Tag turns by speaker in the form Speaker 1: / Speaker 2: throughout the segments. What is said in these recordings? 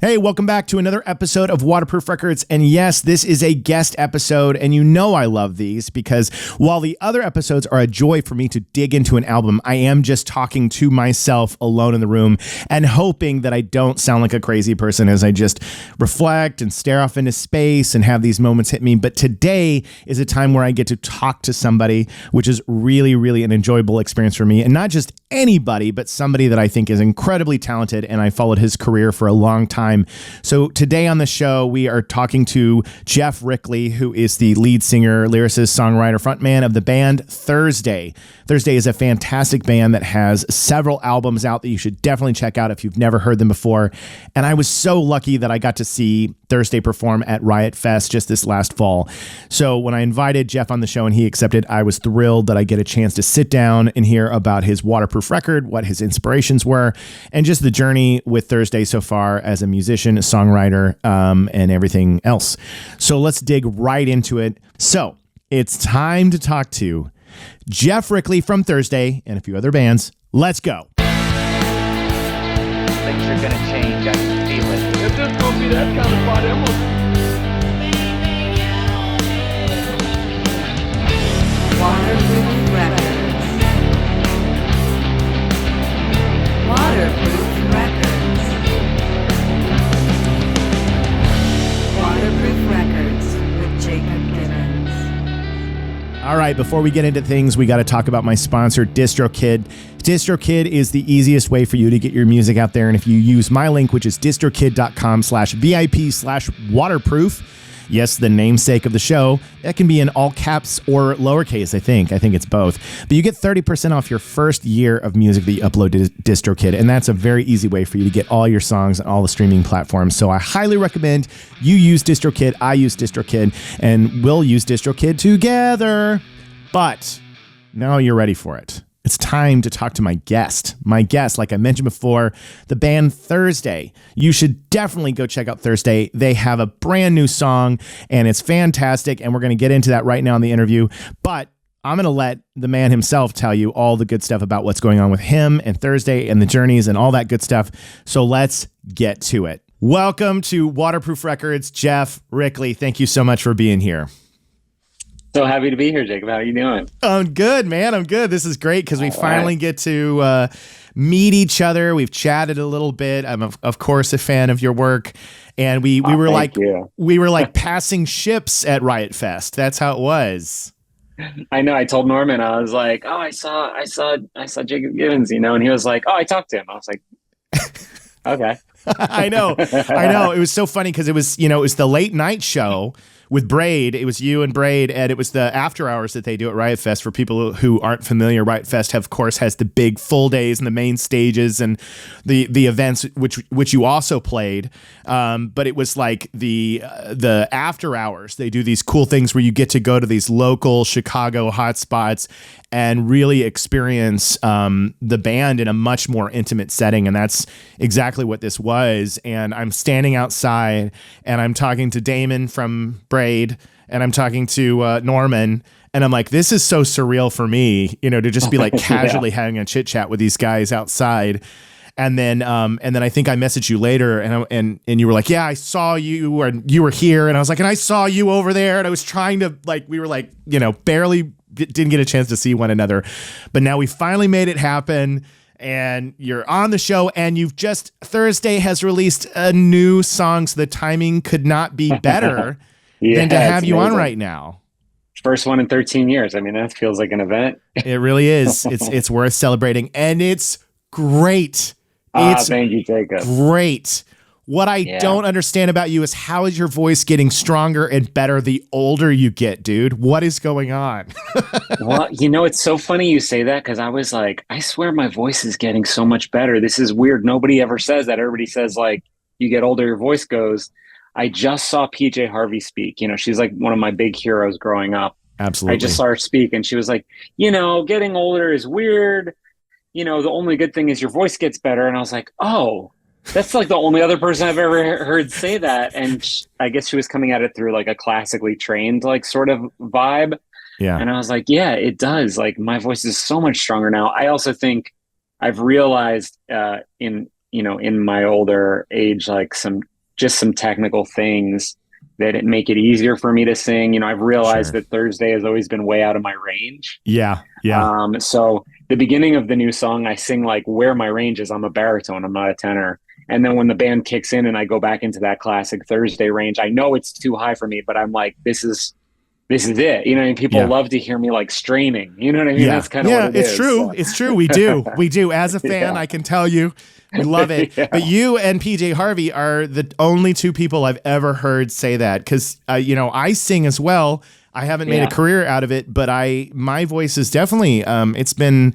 Speaker 1: Hey, welcome back to another episode of Waterproof Records. And yes, this is a guest episode, and you know I love these because while the other episodes are a joy for me to dig into an album, I am just talking to myself alone in the room and hoping that I don't sound like a crazy person as I just reflect and stare off into space and have these moments hit me. But today is a time where I get to talk to somebody, which is really, really an enjoyable experience for me. And not just anybody, but somebody that I think is incredibly talented, and I followed his career for a long time. So today on the show, we are talking to Geoff Rickly, who is the lead singer, lyricist, songwriter, frontman of the band Thursday. Thursday is a fantastic band that has several albums out that you should definitely check out if you've never heard them before. And I was so lucky that I got to see Thursday perform at Riot Fest just this last fall. So when I invited Geoff on the show and he accepted, I was thrilled that I get a chance to sit down and hear about his waterproof record, what his inspirations were, and just the journey with Thursday so far as a musician, a songwriter, and everything else. So let's dig right into it. So it's time to talk to Geoff Rickly from Thursday and a few other bands. Let's go.
Speaker 2: Things are going to change. I can feel it.
Speaker 3: If this going to be that kind of party, I'm going
Speaker 4: Waterproof Records. Waterproof Records. Waterproof Records with Jacob Gibbons.
Speaker 1: All right, before we get into things, we got to talk about my sponsor, DistroKid. DistroKid is the easiest way for you to get your music out there. And if you use my link, which is distrokid.com/VIP/waterproof, yes, the namesake of the show, that can be in all caps or lowercase, I think. I think it's both. But you get 30% off your first year of music that you upload to DistroKid. And that's a very easy way for you to get all your songs on all the streaming platforms. So I highly recommend you use DistroKid. I use DistroKid, and we'll use DistroKid together. But now you're ready for it. It's time to talk to my guest. My guest, like I mentioned before, the band Thursday. You should definitely go check out Thursday. They have a brand new song, and it's fantastic, and we're going to get into that right now in the interview. But I'm going to let the man himself tell you all the good stuff about what's going on with him and Thursday and the journeys and all that good stuff. So let's get to it. Welcome to Waterproof Records, Geoff Rickly. Thank you so much for being here.
Speaker 2: So happy to be here, Jacob. How are you doing?
Speaker 1: I'm good, man. I'm good. This is great because we finally get to meet each other. We've chatted a little bit. I'm of course a fan of your work, and we were like passing ships at Riot Fest. That's how it was.
Speaker 2: I know. I told Norman, I was like, "Oh, I saw Jacob Gibbons," and he was like, "Oh, I talked to him." I was like, "Okay."
Speaker 1: I know. It was so funny because it was the late night show with Braid. It was you and Braid, and it was the after hours that they do at Riot Fest. For people who aren't familiar, Riot Fest, of course, has the big full days and the main stages and the events which you also played. But it was like the after hours. They do these cool things where you get to go to these local Chicago hotspots and really experience the band in a much more intimate setting. And that's exactly what this was. And I'm standing outside and I'm talking to Damon from Braid and I'm talking to Norman. And I'm like, this is so surreal for me, to just be like casually having a chit chat with these guys outside. And then I think I messaged you later, and you were like, yeah, I saw you, or you were here, and I was like, and I saw you over there, and I was trying to we were barely didn't get a chance to see one another, but now we finally made it happen, and you're on the show, and Thursday has released a new song, so the timing could not be better than to have you on right now.
Speaker 2: First one in 13 years. I mean, that feels like an event.
Speaker 1: It really is. It's worth celebrating, and it's great.
Speaker 2: Thank you, Jacob.
Speaker 1: Great. What I don't understand about you is how is your voice getting stronger and better the older you get, dude? What is going on?
Speaker 2: Well, it's so funny you say that because I was like, I swear my voice is getting so much better. This is weird. Nobody ever says that. Everybody says like, you get older, your voice goes. I just saw PJ Harvey speak. She's like one of my big heroes growing up.
Speaker 1: Absolutely.
Speaker 2: I just saw her speak and she was like, getting older is weird. The only good thing is your voice gets better. And I was like, oh, that's like the only other person I've ever heard say that. And I guess she was coming at it through like a classically trained, like sort of vibe.
Speaker 1: Yeah.
Speaker 2: And I was like, yeah, it does. Like my voice is so much stronger now. I also think I've realized in in my older age, like some technical things that it make it easier for me to sing. I've realized
Speaker 1: Sure.
Speaker 2: that Thursday has always been way out of my range.
Speaker 1: Yeah. Yeah.
Speaker 2: So the beginning of the new song, I sing like where my range is. I'm a baritone, I'm not a tenor. And then when the band kicks in and I go back into that classic Thursday range, I know it's too high for me, but I'm like, this is it. And people
Speaker 1: Yeah.
Speaker 2: love to hear me like straining. You know what I mean?
Speaker 1: Yeah.
Speaker 2: That's kind of what it
Speaker 1: it's
Speaker 2: is.
Speaker 1: true.
Speaker 2: So.
Speaker 1: It's true. We do. As a fan,
Speaker 2: Yeah.
Speaker 1: I can tell you, we love it.
Speaker 2: Yeah.
Speaker 1: But you and PJ Harvey are the only two people I've ever heard say that. Cause I sing as well. I haven't made a career out of it, but my voice is definitely, it's been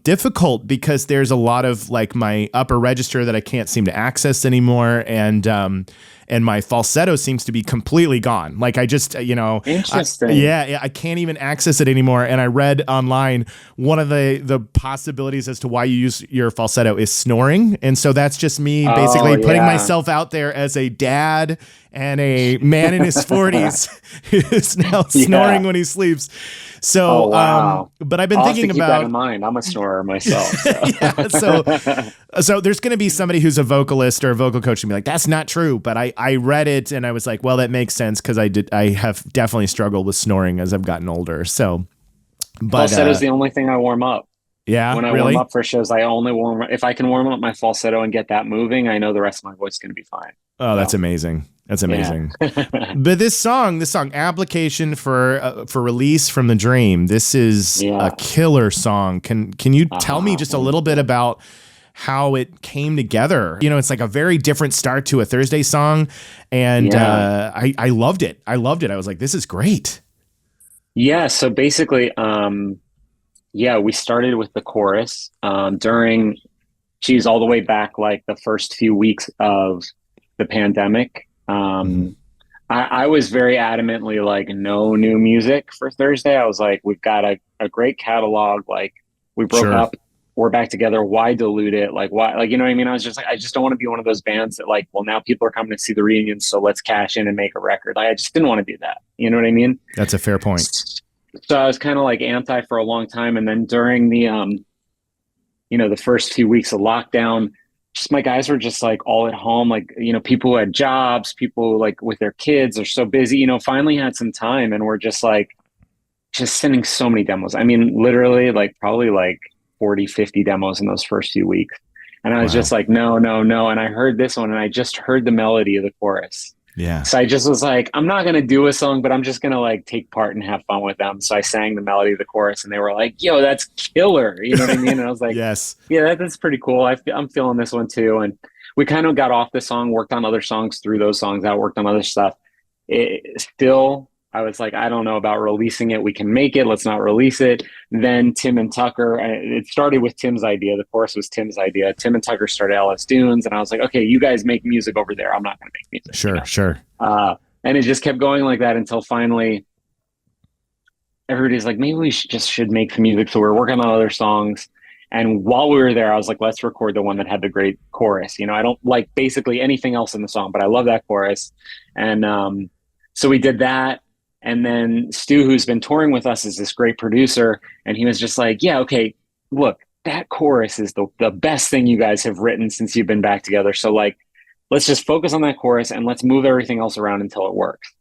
Speaker 1: difficult because there's a lot of like my upper register that I can't seem to access anymore. And my falsetto seems to be completely gone. Like I just,
Speaker 2: Interesting.
Speaker 1: I can't even access it anymore. And I read online one of the possibilities as to why you use your falsetto is snoring. And so that's just me basically putting myself out there as a dad and a man in his 40s who's now snoring when he sleeps. So,
Speaker 2: wow.
Speaker 1: But I've been
Speaker 2: I'll
Speaker 1: thinking
Speaker 2: have to keep
Speaker 1: about
Speaker 2: that in mind. I'm a snorer myself.
Speaker 1: So there's going to be somebody who's a vocalist or a vocal coach and be like, that's not true. But I read it and I was like, well, that makes sense because I have definitely struggled with snoring as I've gotten older. So, but
Speaker 2: falsetto is the only thing I warm up.
Speaker 1: Yeah,
Speaker 2: when I
Speaker 1: really?
Speaker 2: warm up for shows, I only warm up. If I can warm up my falsetto and get that moving, I know the rest of my voice is going to be fine.
Speaker 1: Oh, that's amazing. That's amazing. Yeah. But this song, application for release from the dream. This is a killer song. Can you tell me just a little bit about how it came together? It's like a very different start to a Thursday song. And I loved it. I was like, this is great.
Speaker 2: Yeah. So basically, we started with the chorus during, all the way back like the first few weeks of the pandemic. I was very adamantly like, no new music for Thursday. I was like, we've got a great catalog. Like we broke up, we're back together. Why dilute it? Like why, like, you know what I mean? I was just like, I just don't want to be one of those bands that like, well, now people are coming to see the reunion, so let's cash in and make a record. Like, I just didn't want to do that. You know what I mean?
Speaker 1: That's a fair point.
Speaker 2: So I was kind of like anti for a long time. And then during the, the first few weeks of lockdown, just my guys were just like all at home, like, people who had jobs, people like with their kids are so busy, finally had some time and we're just like, just sending so many demos. I mean, literally like probably like 40, 50 demos in those first few weeks. And I was just like, no. And I heard this one and I just heard the melody of the chorus.
Speaker 1: Yeah.
Speaker 2: So I just was like, I'm not going to do a song, but I'm just going to like take part and have fun with them. So I sang the melody of the chorus and they were like, yo, that's killer. You know what I mean? And I was like,
Speaker 1: yes,
Speaker 2: yeah, that's pretty cool. I'm feeling this one too. And we kind of got off the song, worked on other songs, threw those songs out, worked on other stuff. I was like, I don't know about releasing it. We can make it. Let's not release it. Then Tim and Tucker, it started with Tim's idea. The chorus was Tim's idea. Tim and Tucker started LS Dunes. And I was like, okay, you guys make music over there. I'm not going to make music.
Speaker 1: Sure.
Speaker 2: And it just kept going like that until finally everybody's like, maybe we should make some music. So we were working on other songs. And while we were there, I was like, let's record the one that had the great chorus. I don't like basically anything else in the song, but I love that chorus. And so we did that. And then Stu, who's been touring with us, is this great producer. And he was just like, yeah, okay, look, that chorus is the best thing you guys have written since you've been back together. So like, let's just focus on that chorus and let's move everything else around until it works.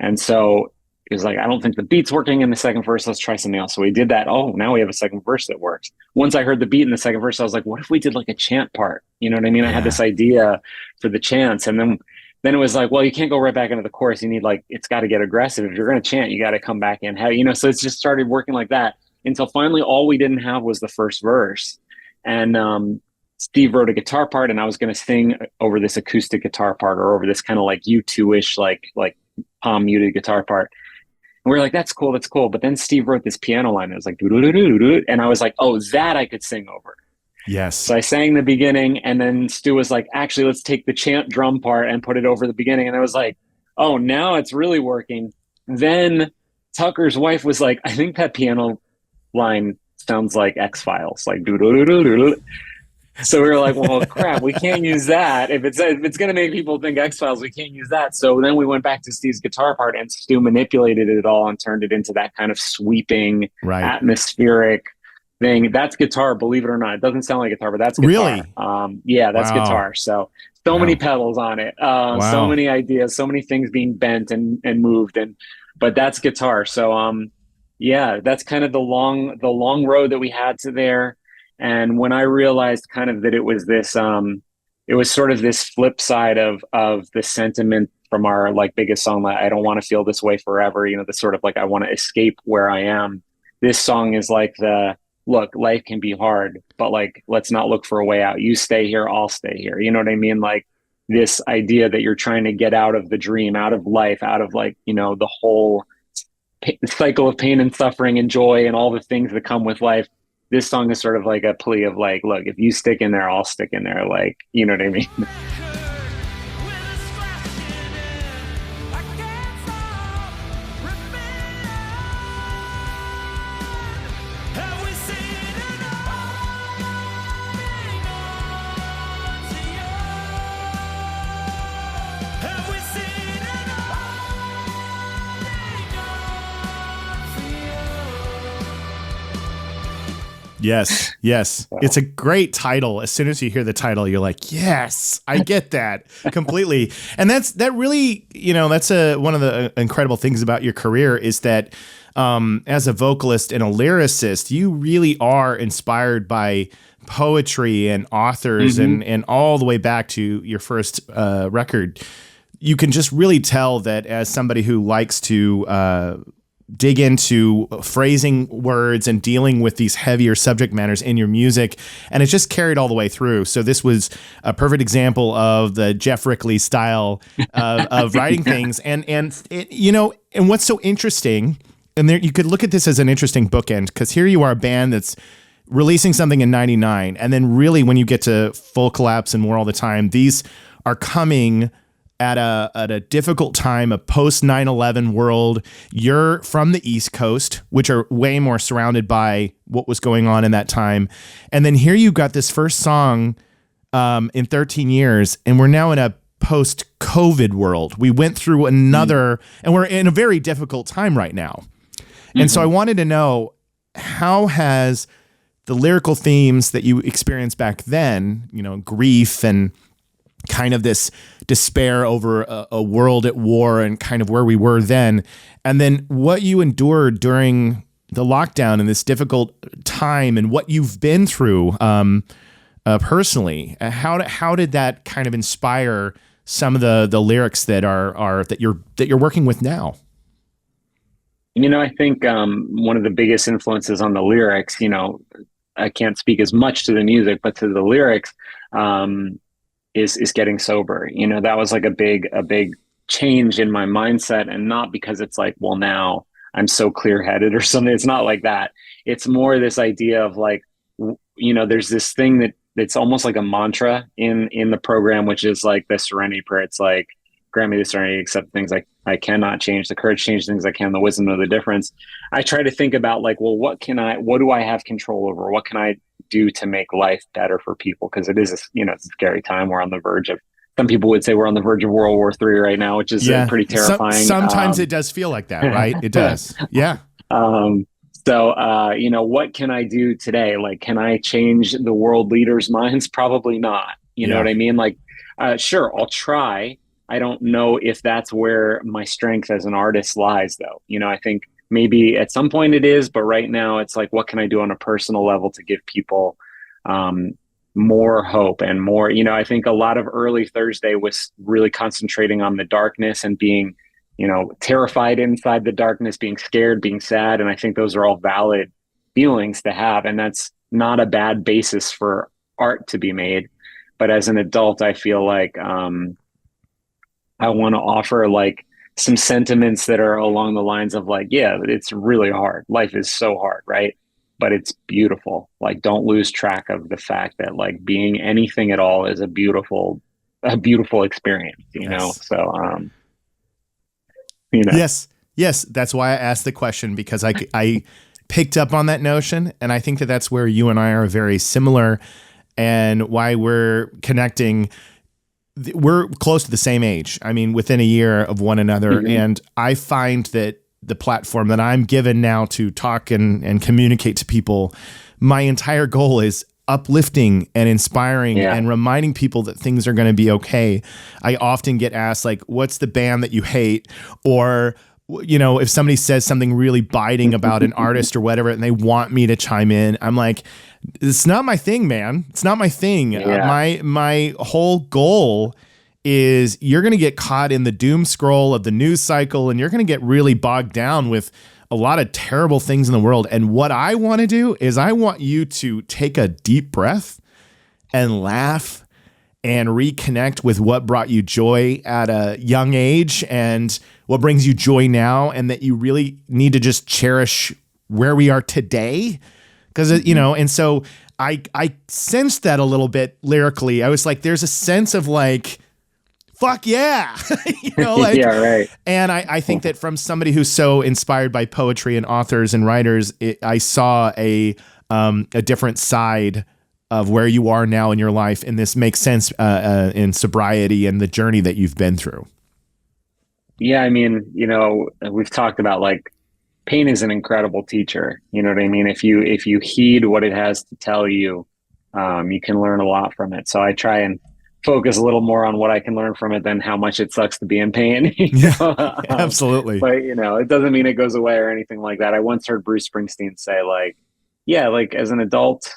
Speaker 2: And so it was like, I don't think the beat's working in the second verse. Let's try something else. So we did that. Oh, now we have a second verse that works. Once I heard the beat in the second verse, I was like, what if we did like a chant part? You know what I mean? I had this idea for the chants. And then it was like, well, you can't go right back into the chorus. You need like, it's got to get aggressive. If you're going to chant, you got to come back in. So it's just started working like that until finally all we didn't have was the first verse. And Steve wrote a guitar part and I was going to sing over this acoustic guitar part or over this kind of like U2-ish, like palm muted guitar part. And we were like, that's cool. But then Steve wrote this piano line. It was like, doo-doo-doo-doo-doo. And I was like, oh, that I could sing over.
Speaker 1: Yes.
Speaker 2: So I sang the beginning and then Stu was like, actually, let's take the chant drum part and put it over the beginning. And I was like, oh, now it's really working. Then Tucker's wife was like, I think that piano line sounds like X-Files, like doo-doo-doo-doo-doo. So we were like, well, crap, we can't use that. If it's going to make people think X-Files, we can't use that. So then we went back to Steve's guitar part and Stu manipulated it all and turned it into that kind of sweeping, atmospheric, thing. That's guitar, believe it or not. It doesn't sound like guitar, but that's guitar.
Speaker 1: Really?
Speaker 2: Yeah, that's
Speaker 1: Wow.
Speaker 2: guitar. So many
Speaker 1: Wow.
Speaker 2: pedals on it. So
Speaker 1: Wow.
Speaker 2: many ideas, so many things being bent and moved, but that's guitar. Yeah, that's kind of the long road that we had to there. And when I realized kind of that it was sort of this flip side of the sentiment from our like biggest song, like I don't want to feel this way forever, the sort of like I want to escape where I am. This song is like the look, life can be hard, but like let's not look for a way out. You stay here, I'll stay here. You know what I mean? Like this idea that you're trying to get out of the dream, out of life, out of like, the whole cycle of pain and suffering and joy and all the things that come with life. This song is sort of like a plea of like, look, if you stick in there, I'll stick in there. Like, you know what I mean?
Speaker 1: Yes, yes. It's a great title. As soon as you hear the title, you're like, yes, I get that completely. And that really, that's one of the incredible things about your career is that as a vocalist and a lyricist, you really are inspired by poetry and authors and all the way back to your first record. You can just really tell that as somebody who likes to dig into phrasing words and dealing with these heavier subject matters in your music, and it's just carried all the way through. So this was a perfect example of the Geoff Rickly style of writing things, and what's so interesting, and there you could look at this as an interesting bookend, because here you are, a band that's releasing something in '99, and then really when you get to Full Collapse and More All the Time, these are coming at a difficult time, a post 9/11 world. You're from the East Coast, which are way more surrounded by what was going on in that time. And then here you got this first song in 13 years, and we're now in a post-COVID world. We went through another, and we're in a very difficult time right now. And so I wanted to know, how has the lyrical themes that you experienced back then, grief and kind of this despair over a world at war and kind of where we were then, and then what you endured during the lockdown and this difficult time and what you've been through personally, how did that kind of inspire some of the lyrics that you're working with now?
Speaker 2: I think one of the biggest influences on the lyrics, I can't speak as much to the music, but to the lyrics, is getting sober. That was like a big change in my mindset, and not because it's like, well, now I'm so clear-headed or something. It's not like that. It's more this idea of like, there's this thing that's almost like a mantra in the program, which is like the serenity prayer. It's like, grant me the serenity, accept things like I cannot change, the courage to change things I can, the wisdom of the difference. I try to think about like, well, what do I have control over? What can I do to make life better for people? Because it is it's a scary time. We're on the verge of, some people would say we're on the verge of World War III right now, which is pretty terrifying.
Speaker 1: Sometimes it does feel like that, right? It does. Yeah.
Speaker 2: What can I do today? Like, can I change the world leaders' minds? Probably not. You know what I mean? Like, sure, I'll try. I don't know if that's where my strength as an artist lies, though. I think maybe at some point it is, but right now it's like, what can I do on a personal level to give people more hope and more, I think a lot of early Thursday was really concentrating on the darkness and being, terrified inside the darkness, being scared, being sad. And I think those are all valid feelings to have. And that's not a bad basis for art to be made. But as an adult, I feel like I want to offer like some sentiments that are along the lines of like, yeah, it's really hard. Life is so hard, right? But it's beautiful. Like, don't lose track of the fact that like being anything at all is a beautiful experience, know? So,
Speaker 1: Yes. That's why I asked the question, because I picked up on that notion. And I think that's where you and I are very similar, and why we're connecting. We're close to the same age. I mean, within a year of one another. And I find that the platform that I'm given now to talk and communicate to people my entire goal is uplifting and inspiring and reminding people that things are going to be okay. I often get asked, like, what's the band that you hate? Or, you know, if somebody says something really biting about an artist or whatever, and they want me to chime in, I'm like, it's not my thing, man. It's not my thing. My whole goal is you're going to get caught in the doom scroll of the news cycle, and you're going to get really bogged down with a lot of terrible things in the world. And what I want to do is I want you to take a deep breath and laugh and reconnect with what brought you joy at a young age and what brings you joy now, and that you really need to just cherish where we are today. Because, you know, and so I sensed that a little bit lyrically. I was like, there's a sense of like, fuck yeah. You know, like,
Speaker 2: yeah, right.
Speaker 1: And I think that from somebody who's so inspired by poetry and authors and writers, I saw a different side of where you are now in your life. And this makes sense in sobriety and the journey that you've been through.
Speaker 2: Yeah. I mean, you know, we've talked about like pain is an incredible teacher. You know what I mean? If you heed what it has to tell you, you can learn a lot from it. So I try and focus a little more on what I can learn from it than how much it sucks to be in pain.
Speaker 1: Yeah, absolutely.
Speaker 2: But, you know, it doesn't mean it goes away or anything like that. I once heard Bruce Springsteen say, like, yeah, like as an adult,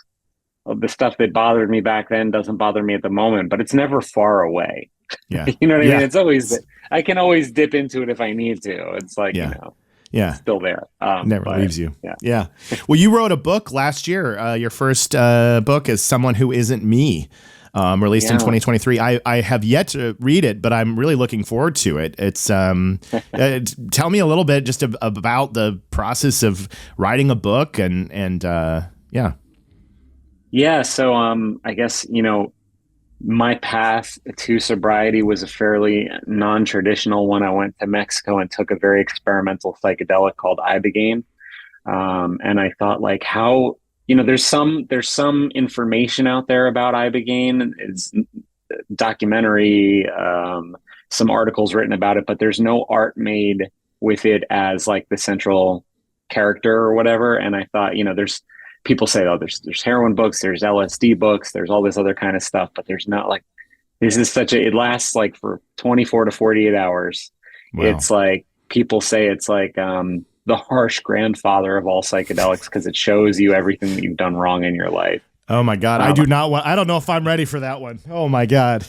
Speaker 2: the stuff that bothered me back then doesn't bother me at the moment, but it's never far away.
Speaker 1: Yeah.
Speaker 2: You know what I mean? It's always, I can always dip into it if I need to. It's like, you know.
Speaker 1: Yeah.
Speaker 2: Still there.
Speaker 1: Never leaves you.
Speaker 2: Yeah.
Speaker 1: Well, you wrote a book last year. Your first book is Someone Who Isn't Me, released in 2023. I have yet to read it, but I'm really looking forward to it. It's tell me a little bit just about the process of writing a book and yeah.
Speaker 2: Yeah. So I guess, you know, my path to sobriety was a fairly non-traditional one. I went to Mexico and took a very experimental psychedelic called ibogaine. And I thought, like, how, you know, there's some information out there about ibogaine. It's documentary, some articles written about it, but there's no art made with it as like the central character or whatever. And I thought, you know, people say, oh, there's heroin books, there's LSD books, there's all this other kind of stuff, but there's not, like, this is it lasts like for 24 to 48 hours. Wow. It's like, people say it's like the harsh grandfather of all psychedelics because it shows you everything that you've done wrong in your life.
Speaker 1: Oh my God. I don't know if I'm ready for that one. Oh my God.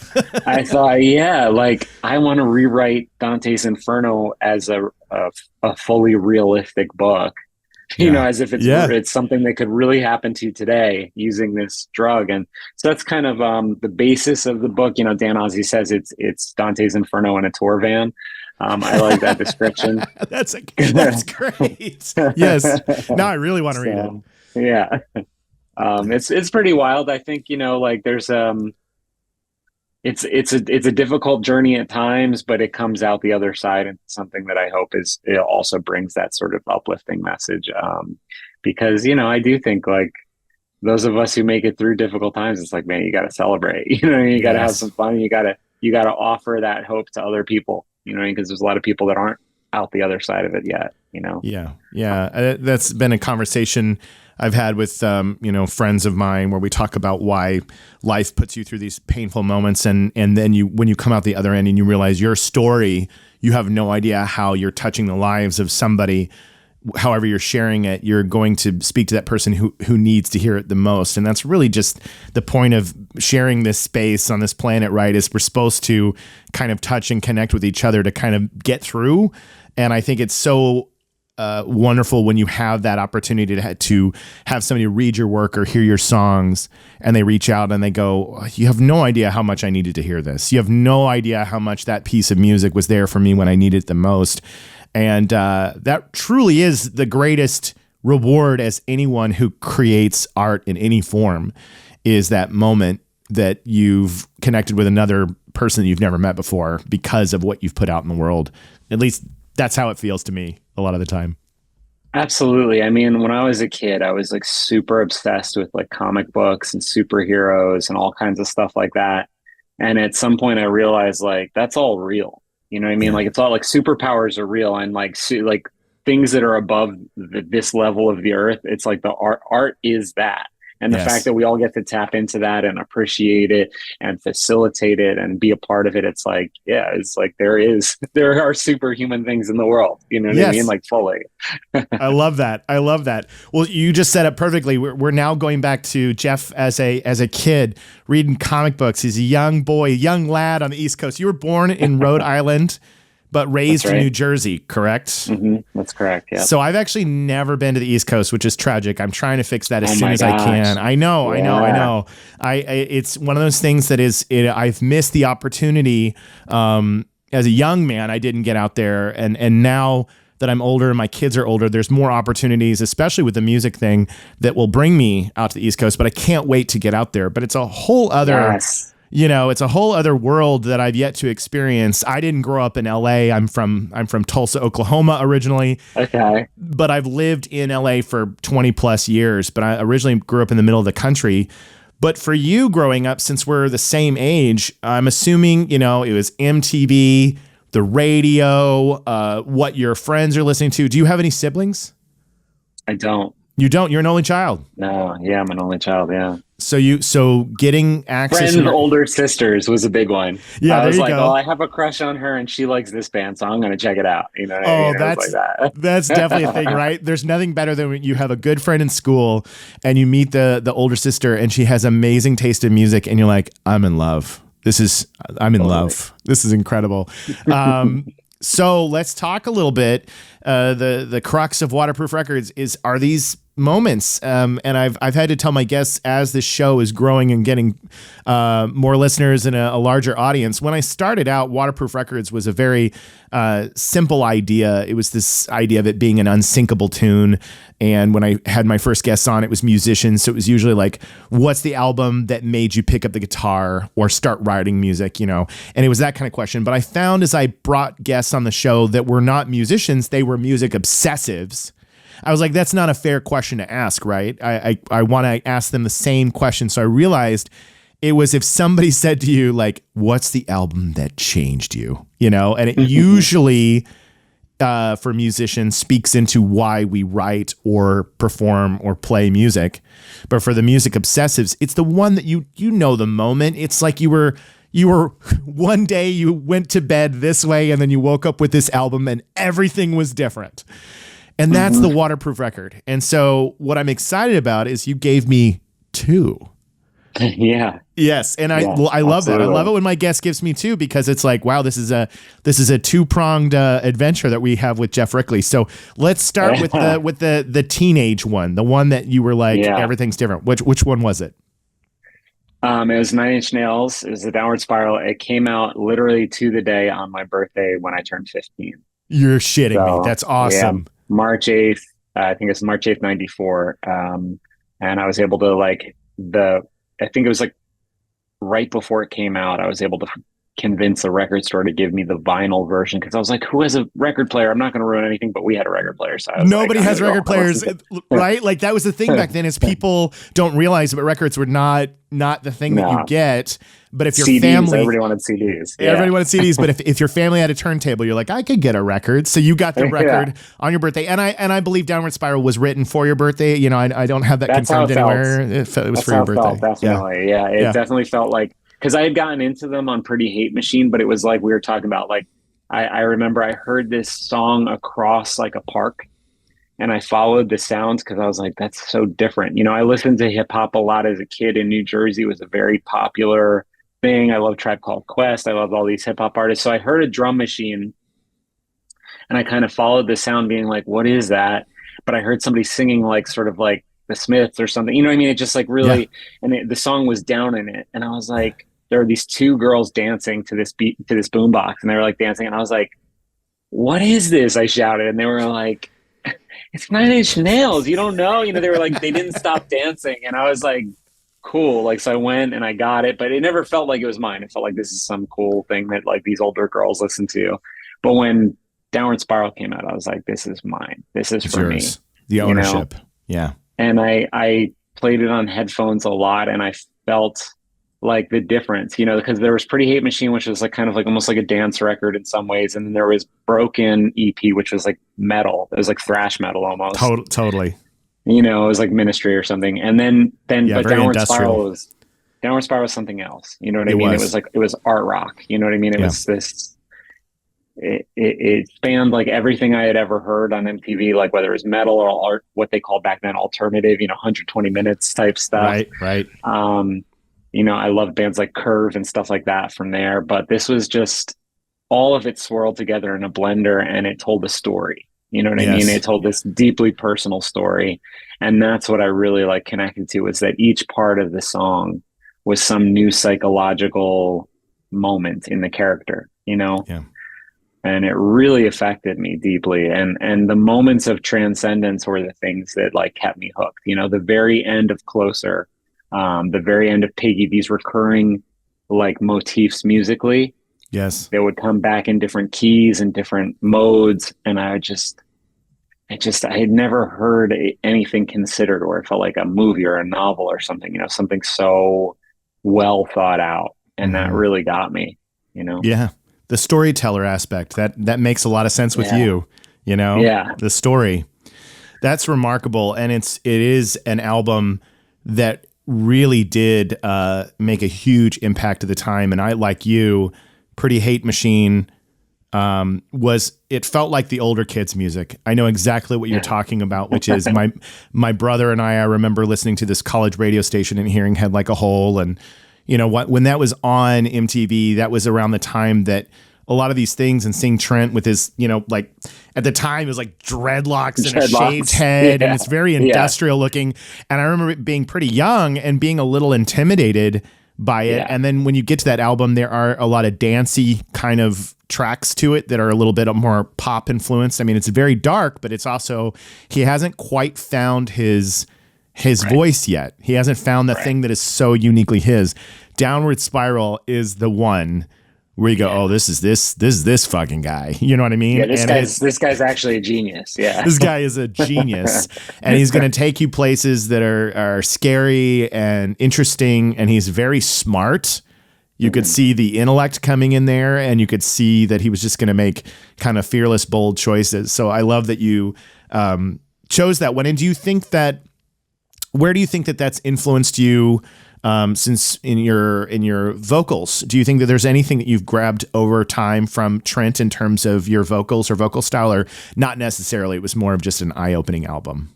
Speaker 2: I thought, yeah, like I want to rewrite Dante's Inferno as a fully realistic book. You know, as if it's something that could really happen to you today using this drug. And so that's kind of the basis of the book. You know, Dan Ozzie says it's Dante's Inferno in a tour van. I like that description. That's
Speaker 1: great. Yes. Now I really want to read it.
Speaker 2: Yeah. It's pretty wild. I think, you know, like there's it's a difficult journey at times, but it comes out the other side and something that I hope it also brings that sort of uplifting message. Because, you know, I do think like those of us who make it through difficult times, it's like, man, you got to celebrate, you know, you got to have some fun. You got to offer that hope to other people, you know, because there's a lot of people that aren't out the other side of it yet, you know?
Speaker 1: Yeah. Yeah. That's been a conversation I've had with, you know, friends of mine where we talk about why life puts you through these painful moments. And then when you come out the other end and you realize your story, you have no idea how you're touching the lives of somebody. However you're sharing it, you're going to speak to that person who needs to hear it the most. And that's really just the point of sharing this space on this planet, right? Is we're supposed to kind of touch and connect with each other to kind of get through. And I think it's so wonderful when you have that opportunity to have somebody read your work or hear your songs and they reach out and they go, you have no idea how much I needed to hear this. You have no idea how much that piece of music was there for me when I needed it the most. And that truly is the greatest reward as anyone who creates art in any form, is that moment that you've connected with another person that you've never met before because of what you've put out in the world. At least that's how it feels to me a lot of the time.
Speaker 2: Absolutely. I mean, when I was a kid, I was like super obsessed with like comic books and superheroes and all kinds of stuff like that. And at some point I realized like, that's all real. You know what I mean? Like it's all like superpowers are real. And like things that are above this level of the earth. It's like the art is that. And the fact that we all get to tap into that and appreciate it and facilitate it and be a part of it, it's like, yeah, it's like there are superhuman things in the world. You know what I mean? Like fully.
Speaker 1: I love that. I love that. Well, you just said it perfectly. We're now going back to Geoff as a kid reading comic books. He's a young boy, young lad on the East Coast. You were born in Rhode Island, but raised in New Jersey, correct?
Speaker 2: Mm-hmm. That's correct. Yeah.
Speaker 1: So I've actually never been to the East Coast, which is tragic. I'm trying to fix that as soon as I can. I know. It's one of those things that I've missed the opportunity. As a young man, I didn't get out there, and now that I'm older and my kids are older, there's more opportunities, especially with the music thing, that will bring me out to the East Coast. But I can't wait to get out there. But it's a whole other. It's a whole other world that I've yet to experience. I didn't grow up in LA. I'm from Tulsa, Oklahoma originally. Okay. But I've lived in LA for 20 plus years, but I originally grew up in the middle of the country. But for you growing up, since we're the same age, I'm assuming, it was MTV, the radio, what your friends are listening to. Do you have any siblings?
Speaker 2: I don't.
Speaker 1: You don't? You're an only child?
Speaker 2: No. Yeah, I'm an only child. Yeah.
Speaker 1: So getting access
Speaker 2: to older sisters was a big one.
Speaker 1: Yeah,
Speaker 2: I was like,
Speaker 1: go.
Speaker 2: oh, I have a crush on her and she likes this band, so I'm going to check it out. You know what I mean?
Speaker 1: That's definitely a thing, right? There's nothing better than when you have a good friend in school and you meet the older sister and she has amazing taste in music and you're like, I'm in love. I'm in love. This is incredible. So let's talk a little bit. The crux of Waterproof Records are these moments. And I've had to tell my guests as this show is growing and getting more listeners and a larger audience. When I started out, Waterproof Records was a very simple idea. It was this idea of it being an unsinkable tune. And when I had my first guests on, it was musicians. So it was usually like, what's the album that made you pick up the guitar or start writing music, And it was that kind of question. But I found as I brought guests on the show that were not musicians, they were music obsessives. I was like, that's not a fair question to ask, right? I want to ask them the same question. So I realized it was if somebody said to you, like, what's the album that changed you? And it usually, for musicians, speaks into why we write or perform or play music. But for the music obsessives, it's the one that you know the moment. It's like you were one day you went to bed this way and then you woke up with this album and everything was different. And that's the Waterproof record. And so what I'm excited about is you gave me two.
Speaker 2: Yeah.
Speaker 1: Yes. And I love that. I love it when my guest gives me two because it's like, wow, this is a two-pronged adventure that we have with Geoff Rickly. So let's start with the teenage one, the one that you were like, everything's different. Which one was it?
Speaker 2: It was 9 Inch Nails. It was the Downward Spiral. It came out literally to the day on my birthday when I turned 15.
Speaker 1: You're shitting me. That's awesome.
Speaker 2: Yeah, March 8th. I think it's March 8th, 94. And I was able to I think it was like right before it came out, I was able to convince the record store to give me the vinyl version because I was like, who has a record player? I'm not going to ruin anything, but we had a record player. So
Speaker 1: nobody has record players, right? Like that was the thing back then is people don't realize that records were not the thing that you get. But if your
Speaker 2: CDs,
Speaker 1: family,
Speaker 2: everybody wanted CDs. Yeah.
Speaker 1: Everybody wanted CDs. But if your family had a turntable, you're like, I could get a record. So you got the record on your birthday. And I believe Downward Spiral was written for your birthday. I don't have that confirmed anywhere. It was for your birthday.
Speaker 2: Definitely. Yeah. It definitely felt like, because I had gotten into them on Pretty Hate Machine, but it was like we were talking about, like, I remember I heard this song across like a park and I followed the sounds because I was like, that's so different. I listened to hip hop a lot as a kid in New Jersey. It was a very popular thing. I love Tribe Called Quest. I love all these hip hop artists. So I heard a drum machine and I kind of followed the sound being like, what is that? But I heard somebody singing like sort of like the Smiths or something, what I mean? It just like really, and the song was down in it. And I was like, there were these two girls dancing to this beat, to this boombox, and they were like dancing. And I was like, what is this? I shouted. And they were like, it's 9 Inch Nails. You don't know? They were like, they didn't stop dancing. And I was like, cool. Like, so I went and I got it, but it never felt like it was mine. It felt like this is some cool thing that like these older girls listen to. But when Downward Spiral came out, I was like, this is mine. This is for me.
Speaker 1: The ownership. Yeah.
Speaker 2: And I played it on headphones a lot and I felt like the difference, because there was Pretty Hate Machine, which was like kind of like almost like a dance record in some ways, and then there was Broken EP, which was like metal. It was like thrash metal almost.
Speaker 1: Totally.
Speaker 2: It was like Ministry or something. And then
Speaker 1: Yeah,
Speaker 2: but
Speaker 1: very
Speaker 2: Downward
Speaker 1: industrial.
Speaker 2: Spiral was something else. You know what I mean? It was art rock. You know what I mean? It was this. It spanned like everything I had ever heard on MTV, like whether it was metal or art, what they called back then alternative, 120 minutes type stuff.
Speaker 1: Right.
Speaker 2: I loved bands like Curve and stuff like that from there, but this was just all of it swirled together in a blender, and it told a story. You know what I mean? It told this deeply personal story, and that's what I really like connected to, was that each part of the song was some new psychological moment in the character,
Speaker 1: Yeah.
Speaker 2: And it really affected me deeply. And the moments of transcendence were the things that like kept me hooked. The very end of Closer, the very end of Piggy, these recurring like motifs musically.
Speaker 1: Yes.
Speaker 2: They would come back in different keys and different modes. And I had never heard anything considered where it felt like a movie or a novel or something, something so well thought out. And that really got me,
Speaker 1: Yeah. The storyteller aspect that makes a lot of sense with you,
Speaker 2: Yeah.
Speaker 1: the story. That's remarkable. And it is an album that really did make a huge impact at the time. And I, like you, Pretty Hate Machine it felt like the older kids' music. I know exactly what you're talking about, which is my brother and I remember listening to this college radio station and hearing Head Like a Hole. And when that was on MTV, that was around the time that a lot of these things, and seeing Trent with his, like at the time it was like dreadlocks and a shaved head, and it's very industrial looking. And I remember being pretty young and being a little intimidated by it. And then when you get to that album, there are a lot of dancey kind of tracks to it that are a little bit more pop influenced. I mean, it's very dark, but it's also, he hasn't quite found his voice yet. He hasn't found the thing that is so uniquely his. Downward Spiral is the one where you go, oh, this is this fucking guy. You know what I mean?
Speaker 2: Yeah, this guy's actually a genius. Yeah.
Speaker 1: This guy is a genius. And he's going to take you places that are scary and interesting, and he's very smart. You could see the intellect coming in there, and you could see that he was just going to make kind of fearless, bold choices. So I love that you chose that one. And where do you think that that's influenced you since in your vocals? Do you think that there's anything that you've grabbed over time from Trent in terms of your vocals or vocal style, or not necessarily? It was more of just an eye-opening album.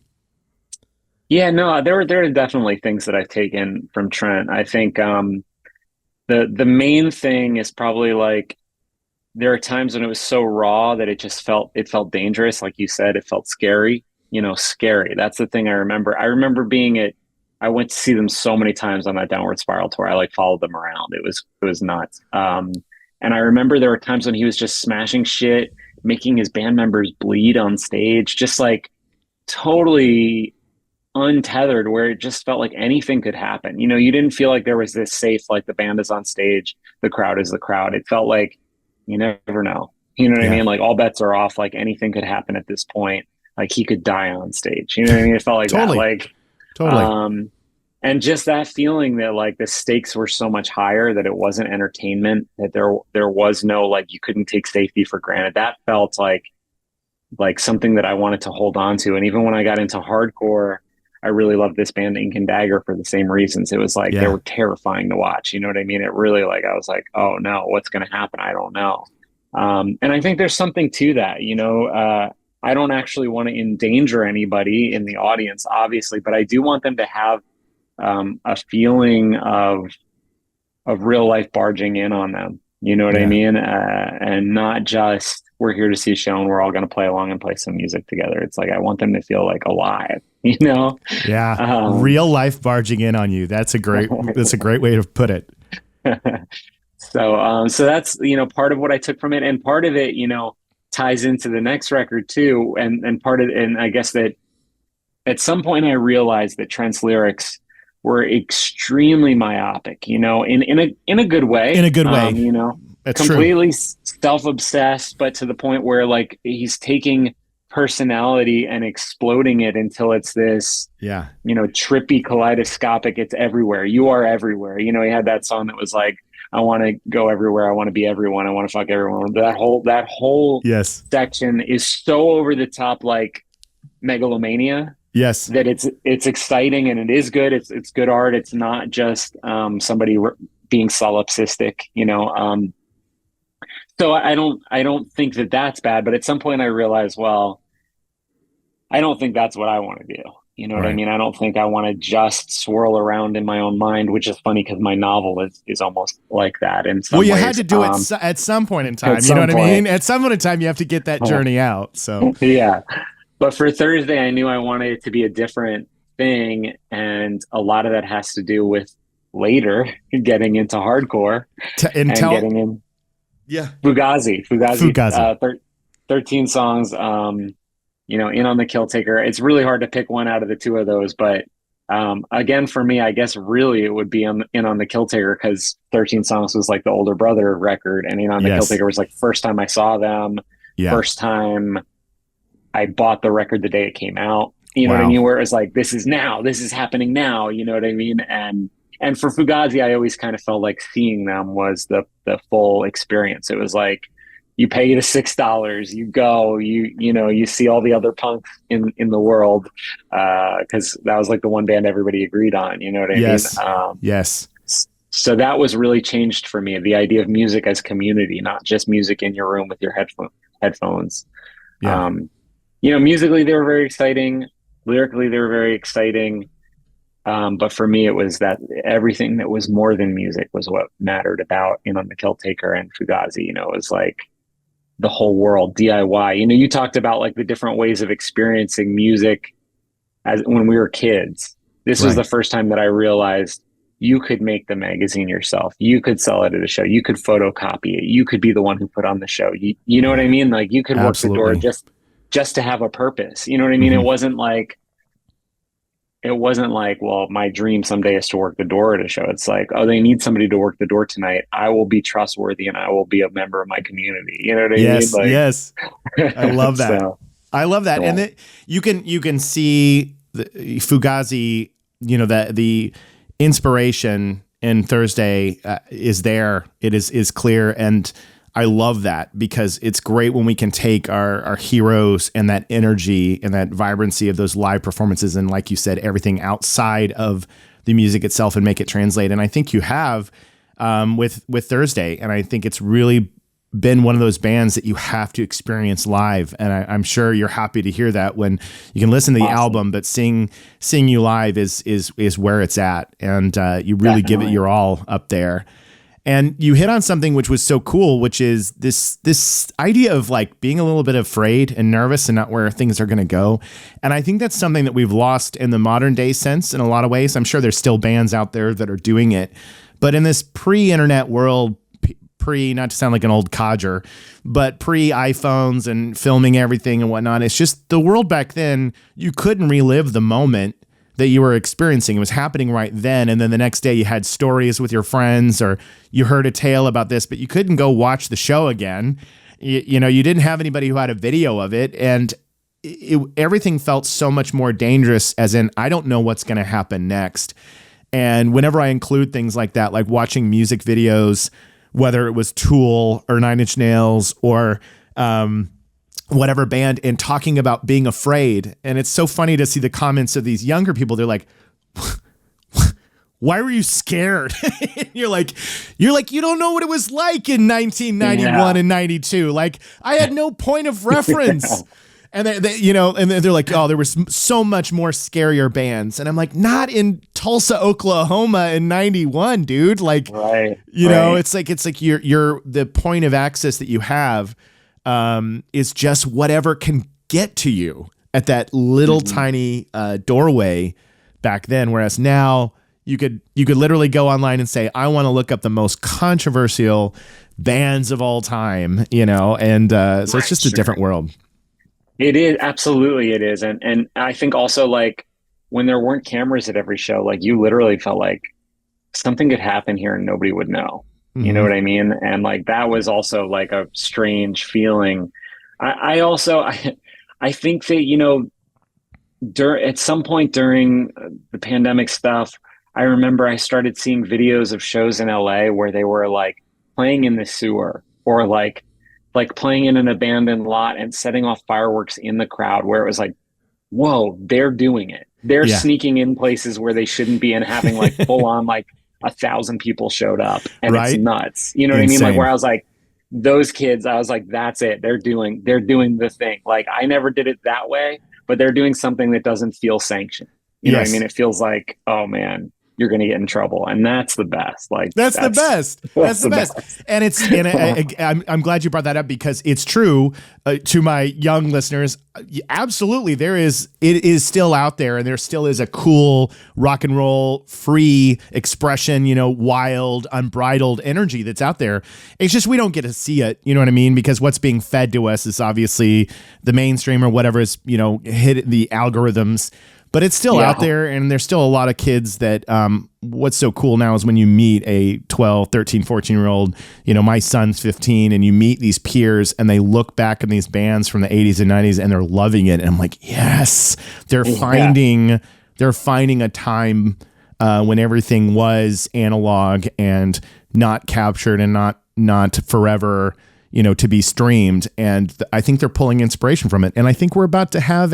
Speaker 2: Yeah, no, there are definitely things that I've taken from Trent. I think the main thing is probably like, there are times when it was so raw that it felt dangerous. Like you said, it felt scary. Scary. That's the thing I remember. I remember I went to see them so many times on that Downward Spiral tour. I like followed them around. It was nuts. And I remember there were times when he was just smashing shit, making his band members bleed on stage, just like totally untethered, where it just felt like anything could happen. You didn't feel like there was this safe, like the band is on stage, the crowd is the crowd. It felt like you never know. You know what I mean? Like all bets are off, like anything could happen at this point. Like he could die on stage. You know what I mean? It felt like
Speaker 1: Totally.
Speaker 2: that. Like
Speaker 1: Totally.
Speaker 2: And just that feeling that like the stakes were so much higher, that it wasn't entertainment, that there was no, like, you couldn't take safety for granted. That felt like something that I wanted to hold on to. And even when I got into hardcore, I really loved this band Ink and Dagger for the same reasons. It was like, they were terrifying to watch. You know what I mean? It really, like, I was like, oh no, what's going to happen? I don't know. And I think there's something to that, I don't actually want to endanger anybody in the audience, obviously, but I do want them to have a feeling of real life barging in on them. You know what I mean? And not just, we're here to see a show and we're all going to play along and play some music together. It's like, I want them to feel like alive,
Speaker 1: Yeah. Real life barging in on you. That's a great way to put it.
Speaker 2: So that's, part of what I took from it. And part of it, ties into the next record too. And I guess that at some point I realized that Trent's lyrics were extremely myopic, in a good way.
Speaker 1: In a good way.
Speaker 2: That's
Speaker 1: completely
Speaker 2: self-obsessed, but to the point where like he's taking personality and exploding it until it's this,
Speaker 1: Yeah.
Speaker 2: trippy, kaleidoscopic. It's everywhere. You are everywhere. He had that song that was like, I want to go everywhere. I want to be everyone. I want to fuck everyone. That whole
Speaker 1: Yes.
Speaker 2: section is so over the top, like megalomania.
Speaker 1: Yes.
Speaker 2: That it's exciting and it is good. It's good art. It's not just somebody being solipsistic. So I don't think that that's bad. But at some point I realized, well, I don't think that's what I want to do. You know what I mean? I don't think I want to just swirl around in my own mind, which is funny because my novel is almost like that in some ways.
Speaker 1: Well, you had to do it at some point in time. You know what I mean? At some point in time, you have to get that journey out. So
Speaker 2: yeah. But for Thursday, I knew I wanted it to be a different thing. And a lot of that has to do with later getting into hardcore and getting in.
Speaker 1: Yeah.
Speaker 2: Fugazi. 13 songs. In on the Kill Taker. It's really hard to pick one out of the two of those, but again, for me, I guess really it would be in on the Kill Taker because 13 songs was like the older brother record, and in on the Kill Taker was like first time I saw them, first time I bought the record the day it came out. You know what I mean? Where it was like, this is happening now. You know what I mean? And for Fugazi, I always kind of felt like seeing them was the full experience. It was like, you pay the $6, you go, you see all the other punks in the world, because that was like the one band everybody agreed on. You know what I mean?
Speaker 1: Yes.
Speaker 2: So that was really changed for me. The idea of music as community, not just music in your room with your headphones.
Speaker 1: Yeah.
Speaker 2: Musically they were very exciting. Lyrically they were very exciting. But for me, it was that everything that was more than music was what mattered about on the Kill Taker and Fugazi. It was like the whole world, DIY. You talked about like the different ways of experiencing music as when we were kids. This was the first time that I realized you could make the magazine yourself. You could sell it at a show. You could photocopy it. You could be the one who put on the show. You know what I mean? Like you could work the door just to have a purpose. You know what I mean? Mm-hmm. It wasn't like, well, my dream someday is to work the door at a show. It's like, oh, they need somebody to work the door tonight. I will be trustworthy and I will be a member of my community. You know what I mean?
Speaker 1: Yes. I love that. I love that.
Speaker 2: Cool.
Speaker 1: And you can see the Fugazi, the inspiration in Thursday is there. It is clear. And I love that because it's great when we can take our heroes and that energy and that vibrancy of those live performances and, like you said, everything outside of the music itself and make it translate. And I think you have with Thursday, and I think it's really been one of those bands that you have to experience live. And I'm sure you're happy to hear that when you can listen to the album, but seeing you live is where it's at, and you really give it your all up there. And you hit on something which was so cool, which is this idea of like being a little bit afraid and nervous and not where things are going to go. And I think that's something that we've lost in the modern day sense in a lot of ways. I'm sure there's still bands out there that are doing it, but in this pre-internet world, not to sound like an old codger, but pre-iPhones and filming everything and whatnot, it's just the world back then, you couldn't relive the moment that you were experiencing. It was happening right then. And then the next day you had stories with your friends or you heard a tale about this, but you couldn't go watch the show again. You didn't have anybody who had a video of it. And everything felt so much more dangerous, as in, I don't know what's going to happen next. And whenever I include things like that, like watching music videos, whether it was Tool or Nine Inch Nails or, whatever band, and talking about being afraid. And it's so funny to see the comments of these younger people. They're like, why were you scared? you're like, you don't know what it was like in 1991 and 92. Like I had no point of reference. And they're like, oh, there was so much more scarier bands. And I'm like, not in Tulsa, Oklahoma in 91, dude. Like, it's like you're the point of access that you have is just whatever can get to you at that little tiny doorway back then. Whereas now you could literally go online and say, I want to look up the most controversial bands of all time, and so it's just a different world.
Speaker 2: It is. Absolutely. It is. And I think also like when there weren't cameras at every show, like you literally felt like something could happen here and nobody would know. You know what I mean? And like, that was also like a strange feeling. I I think that, at some point during the pandemic stuff, I remember I started seeing videos of shows in LA where they were like playing in the sewer, or like playing in an abandoned lot and setting off fireworks in the crowd, where it was like, whoa, they're doing it. They're
Speaker 1: Yeah.
Speaker 2: sneaking in places where they shouldn't be, and having like full on like 1,000 people showed up, and
Speaker 1: Right.
Speaker 2: it's nuts. You know what I mean?
Speaker 1: Insane.
Speaker 2: Like, where I was like, those kids, I was like, that's it. They're doing the thing. Like, I never did it that way, but they're doing something that doesn't feel sanctioned. You know what I
Speaker 1: Yes.
Speaker 2: mean? It feels like, oh man, you're going to get in trouble. And that's the best. Like,
Speaker 1: That's the best. That's the best. And I'm glad you brought that up, because it's true to my young listeners. Absolutely. It is still out there, and there still is a cool rock and roll free expression, wild, unbridled energy that's out there. It's just, we don't get to see it. You know what I mean? Because what's being fed to us is obviously the mainstream or whatever is, hit the algorithms. But it's still out there, and there's still a lot of kids that what's so cool now is when you meet a 12, 13, 14-year-old, my son's 15, and you meet these peers and they look back in these bands from the 80s and 90s and they're loving it. And I'm like, yes, they're finding a time when everything was analog and not captured and not forever, to be streamed. And I think they're pulling inspiration from it. And I think we're about to have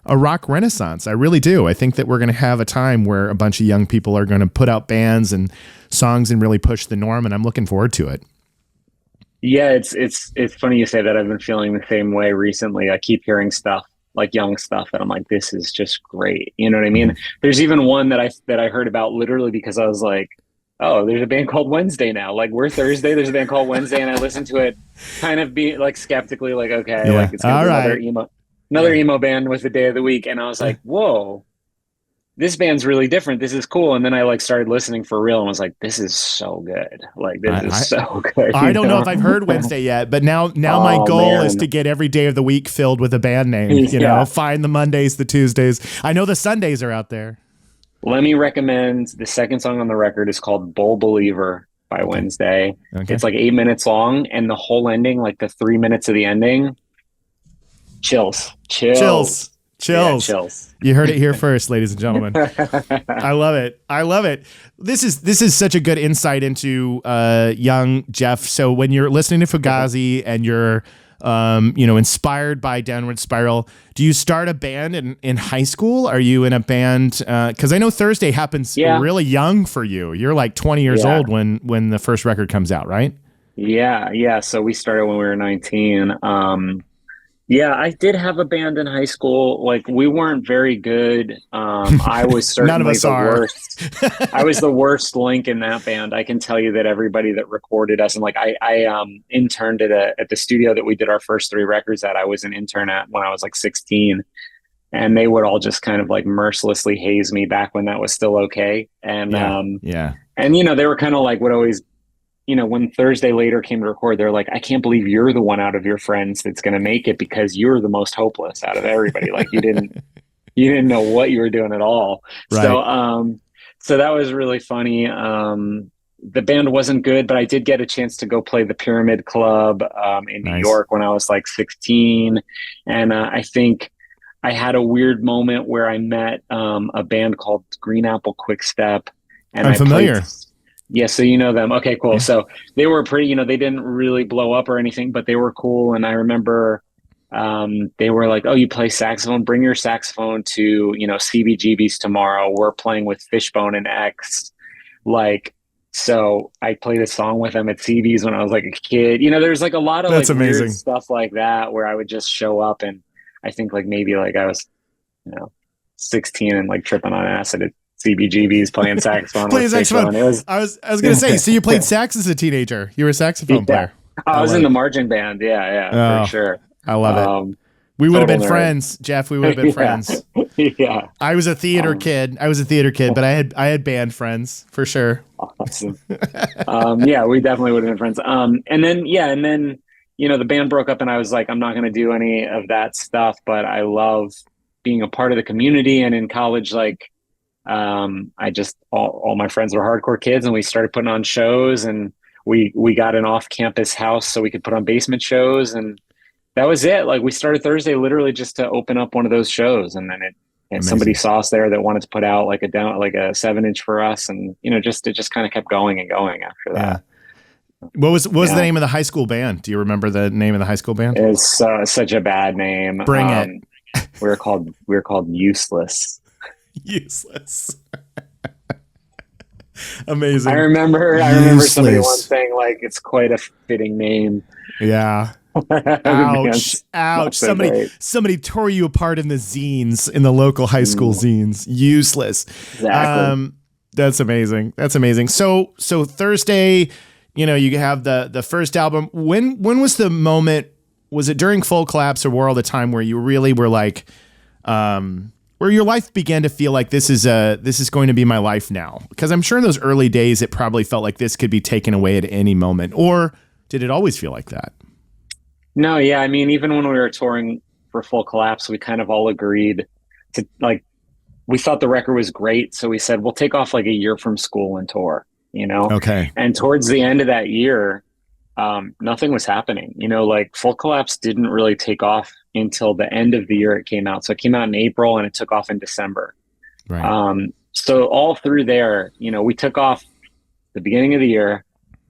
Speaker 1: a rock renaissance. I really do. I think that we're going to have a time where a bunch of young people are going to put out bands and songs and really push the norm, and I'm looking forward to it.
Speaker 2: Yeah, it's funny you say that. I've been feeling the same way recently. I keep hearing stuff, like young stuff, that I'm like, this is just great. You know what I mean? There's even one that I heard about literally because I was like, oh, there's a band called Wednesday now. Like, we're Thursday, there's a band called Wednesday, and I listened to it kind of be like skeptically, like, okay, like it's gonna be another emo band with the day of the week. And I was like, whoa, this band's really different. This is cool. And then I like started listening for real and was like, this is so good. Like, this is so good.
Speaker 1: I don't know if I've heard Wednesday yet, but now my goal is to get every day of the week filled with a band name, find the Mondays, the Tuesdays. I know the Sundays are out there.
Speaker 2: Let me recommend the second song on the record is called Bull Believer by Wednesday. Okay. It's like 8 minutes long, and the whole ending, like the 3 minutes of the ending, chills.
Speaker 1: Yeah, chills. You heard it here first, ladies and gentlemen. I love it. This is such a good insight into young Geoff. So when you're listening to Fugazi and you're inspired by Downward Spiral, do you start a band in high school? Are you in a band? Because I know Thursday happens really young for you. You're like 20 years old when the first record comes out, right?
Speaker 2: Yeah. So we started when we were 19. Yeah, I did have a band in high school. Like, we weren't very good. I was certainly worst. I was the worst link in that band. I can tell you that everybody that recorded us, and like I interned at the studio that we did our first 3 records at. I was an intern at when I was like 16, and they would all just kind of like mercilessly haze me back when that was still okay. And and they were kind of like would always. When Thursday later came to record, they're like, I can't believe you're the one out of your friends that's going to make it, because you're the most hopeless out of everybody. Like, you didn't know what you were doing at all. Right. So that was really funny. The band wasn't good, but I did get a chance to go play the Pyramid Club in New York when I was like 16. And I think I had a weird moment where I met a band called Green Apple Quickstep. And
Speaker 1: I'm familiar.
Speaker 2: Yeah, so you know them. Okay, cool. Yeah. So they were pretty, they didn't really blow up or anything, but they were cool. And I remember they were like, oh, you play saxophone? Bring your saxophone to, CBGB's tomorrow. We're playing with Fishbone and X. Like, so I played a song with them at CB's when I was like a kid. There's like a lot of weird stuff like that where I would just show up, and I think like maybe like I was, 16 and like tripping on acid at CBGB's playing saxophone.
Speaker 1: I was gonna say, so you played sax as a teenager. You were a saxophone player.
Speaker 2: I was in the marching band. Yeah, for sure.
Speaker 1: I love it. We would have been friends, Geoff. We would have been friends.
Speaker 2: Yeah.
Speaker 1: I was a theater kid. But I had band friends for sure.
Speaker 2: Awesome. Yeah, we definitely would have been friends. And then the band broke up, and I was like, I'm not going to do any of that stuff, but I love being a part of the community. And in college, like, I just all my friends were hardcore kids, and we started putting on shows, and we got an off-campus house so we could put on basement shows, and that was it. Like we started Thursday literally just to open up one of those shows, and then and somebody
Speaker 1: Amazing.
Speaker 2: saw us there that wanted to put out like a 7-inch for us, and it just kind of kept going and going after
Speaker 1: Yeah.
Speaker 2: that.
Speaker 1: What was the
Speaker 2: Yeah.
Speaker 1: name of the high school band? Do you remember the name of the high school band?
Speaker 2: It's such a bad name.
Speaker 1: Bring it.
Speaker 2: We were called Useless.
Speaker 1: Useless. Amazing.
Speaker 2: I remember somebody once saying like it's quite a fitting name.
Speaker 1: Yeah. Ouch. Ouch. Somebody tore you apart in the zines, in the local high school zines. Useless.
Speaker 2: Exactly.
Speaker 1: That's amazing. That's amazing. So Thursday, you have the first album. When was the moment? Was it during Full Collapse or War All the Time where you really were like, where your life began to feel like this is going to be my life now? Because I'm sure in those early days it probably felt like this could be taken away at any moment. Or did it always feel like that?
Speaker 2: No, yeah. I mean, even when we were touring for Full Collapse, we kind of all agreed to like, we thought the record was great. So we said, we'll take off like a year from school and tour,
Speaker 1: Okay.
Speaker 2: And towards the end of that year, nothing was happening, like Full Collapse didn't really take off until the end of the year it came out. So it came out in April and it took off in December.
Speaker 1: Right.
Speaker 2: So all through there, we took off the beginning of the year,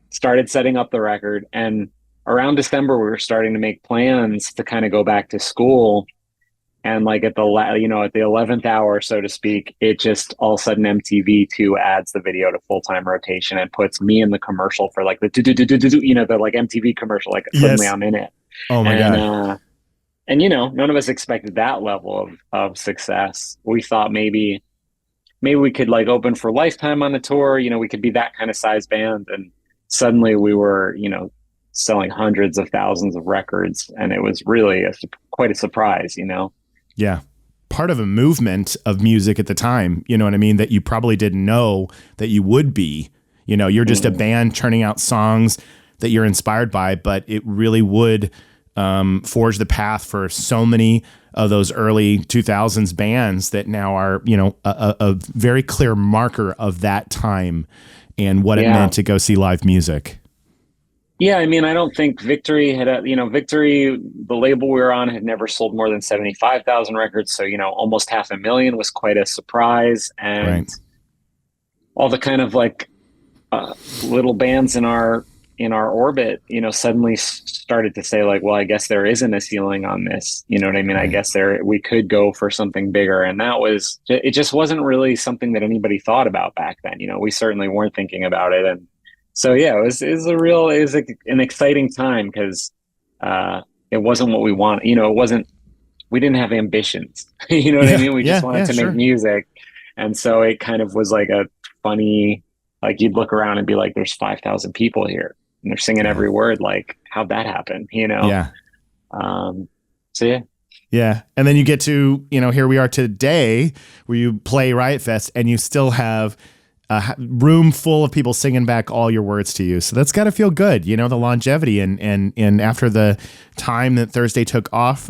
Speaker 2: started setting up the record, and around December, we were starting to make plans to kind of go back to school. And like at the 11th hour, so to speak, it just all of a sudden MTV2 adds the video to full-time rotation and puts me in the commercial for like the the like MTV commercial, like suddenly I'm in it.
Speaker 1: Oh my God.
Speaker 2: And none of us expected that level of success. We thought maybe we could like open for Lifetime on the tour, we could be that kind of size band. And suddenly we were, selling hundreds of thousands of records, and it was really quite a surprise,
Speaker 1: Yeah. Part of a movement of music at the time, you know what I mean, that you probably didn't know that you would be. You're just a band churning out songs that you're inspired by, but it really would forge the path for so many of those early 2000s bands that now are, a very clear marker of that time and what it meant to go see live music.
Speaker 2: Yeah, I mean, I don't think Victory Victory, the label we were on, had never sold more than 75,000 records. So, almost 500,000 was quite a surprise. And all the kind of like little bands in our orbit, suddenly started to say like, well, I guess there isn't a ceiling on this. You know what I mean? I guess we could go for something bigger. And it just wasn't really something that anybody thought about back then. We certainly weren't thinking about it. And so yeah, it was an exciting time because it wasn't what we wanted. We didn't have ambitions. You know what I mean? We just wanted to make music, and so it kind of was like a funny, like you'd look around and be like, "There's 5,000 people here, and they're singing every word." Like, how'd that happen?
Speaker 1: Yeah.
Speaker 2: So yeah.
Speaker 1: Yeah. And then you get to, here we are today where you play Riot Fest and you still have a room full of people singing back all your words to you. So that's got to feel good, the longevity and after the time that Thursday took off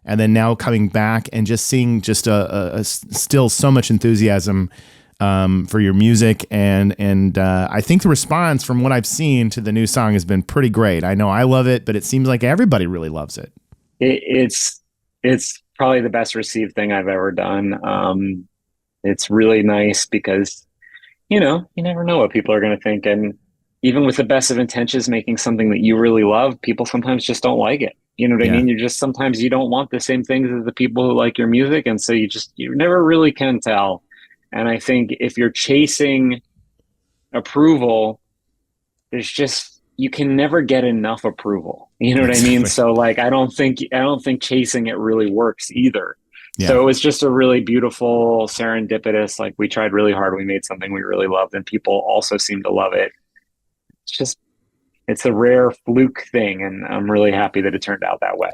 Speaker 1: and then now coming back and just seeing just a still so much enthusiasm for your music. And I think the response from what I've seen to the new song has been pretty great. I know I love it, but it seems like everybody really loves it.
Speaker 2: It's probably the best received thing I've ever done. It's really nice because you never know what people are going to think. And even with the best of intentions, making something that you really love, people sometimes just don't like it. You know what I mean? Sometimes you don't want the same things as the people who like your music. And so you never really can tell. And I think if you're chasing approval, you can never get enough approval. You know what I mean? So like, I don't think chasing it really works either. Yeah. So it was just a really beautiful, serendipitous, like we tried really hard. We made something we really loved and people also seemed to love it. It's a rare fluke thing. And I'm really happy that it turned out that way.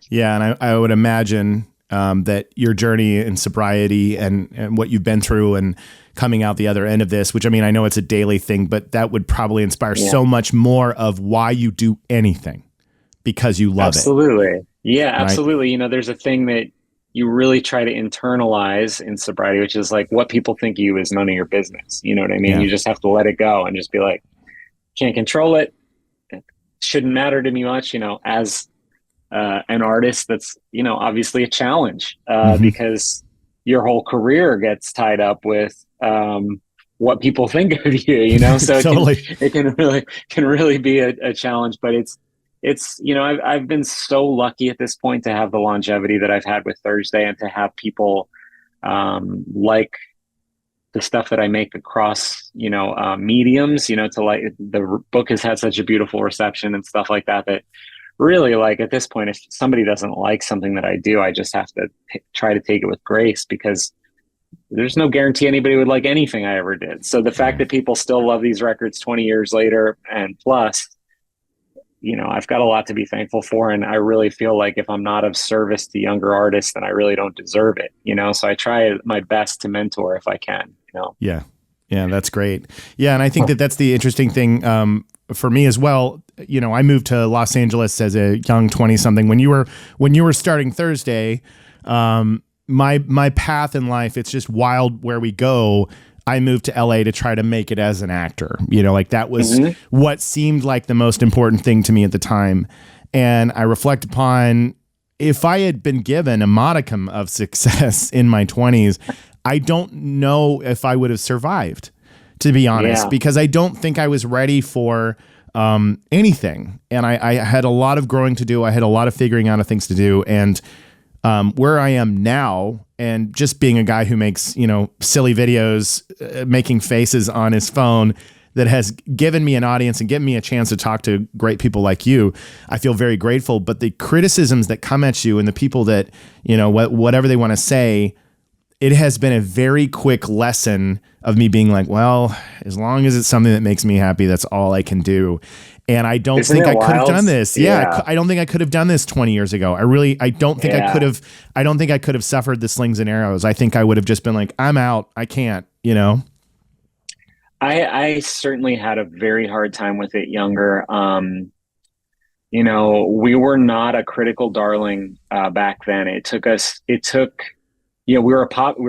Speaker 1: Yeah. And I would imagine that your journey in sobriety and what you've been through and coming out the other end of this, which I mean, I know it's a daily thing, but that would probably inspire so much more of why you do anything because you love it.
Speaker 2: Absolutely. Yeah, absolutely. Right? There's a thing that you really try to internalize in sobriety, which is like what people think of you is none of your business. You know what I mean? Yeah. You just have to let it go and just be like, can't control it. It shouldn't matter to me much, as an artist, that's, obviously a challenge,
Speaker 1: Mhm.
Speaker 2: because your whole career gets tied up with what people think of you, so
Speaker 1: Totally.
Speaker 2: it can really be a challenge. But it's I've been so lucky at this point to have the longevity that I've had with Thursday, and to have people like the stuff that I make across, mediums, to like the book has had such a beautiful reception and stuff like that, that really, like, at this point, if somebody doesn't like something that I do, I just have to try to take it with grace, because there's no guarantee anybody would like anything I ever did. So the fact that people still love these records 20 years later and plus, I've got a lot to be thankful for. And I really feel like if I'm not of service to younger artists, then I really don't deserve it, So I try my best to mentor if I can.
Speaker 1: Yeah. Yeah, that's great. Yeah, and I think that that's the interesting thing for me as well. I moved to Los Angeles as a young 20-something. When you were starting Thursday, my path in life, it's just wild where we go. I moved to LA to try to make it as an actor. Like that was what seemed like the most important thing to me at the time. And I reflect upon, if I had been given a modicum of success in my 20s, I don't know if I would have survived, to be honest, because I don't think I was ready for anything. And I had a lot of growing to do. I had a lot of figuring out of things to do. And where I am now, and just being a guy who makes, silly videos, making faces on his phone, that has given me an audience and given me a chance to talk to great people like you, I feel very grateful. But the criticisms that come at you, and the people that, whatever they want to say, it has been a very quick lesson of me being like, well, as long as it's something that makes me happy, that's all I can do. And I don't think I could have done this. Yeah. I don't think I could have done this 20 years ago. I don't think I could have suffered the slings and arrows. I think I would have just been like, I'm out. I can't,
Speaker 2: I certainly had a very hard time with it younger. We were not a critical darling back then. we were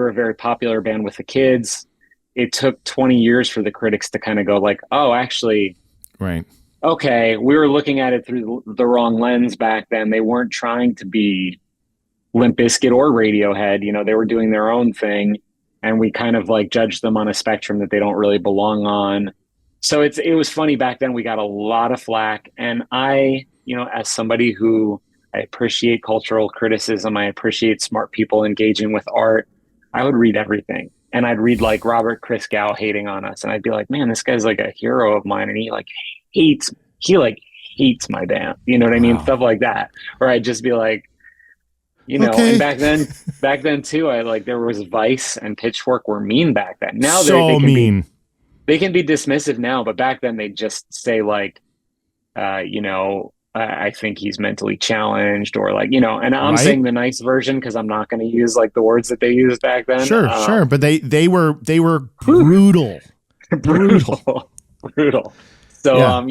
Speaker 2: a very popular band with the kids. It took 20 years for the critics to kind of go like, oh, actually,
Speaker 1: right.
Speaker 2: Okay, we were looking at it through the wrong lens back then. They weren't trying to be Limp Bizkit or Radiohead. They were doing their own thing, and we kind of like judged them on a spectrum that they don't really belong on. So it was funny back then. We got a lot of flack, and I, as somebody who, I appreciate cultural criticism, I appreciate smart people engaging with art, I would read everything. And I'd read like Robert Christgau hating on us, and I'd be like, man, this guy's like a hero of mine, and he hates my band. You know what I mean? Stuff like that. Or I'd just be like,
Speaker 1: Okay.
Speaker 2: And back then too, there was Vice and Pitchfork were mean back then. Now
Speaker 1: so mean.
Speaker 2: They can be dismissive now, but back then they just say like, I think he's mentally challenged, or like, and I'm saying the nice version because I'm not going to use like the words that they used back then.
Speaker 1: Sure. But they were brutal.
Speaker 2: Brutal. So,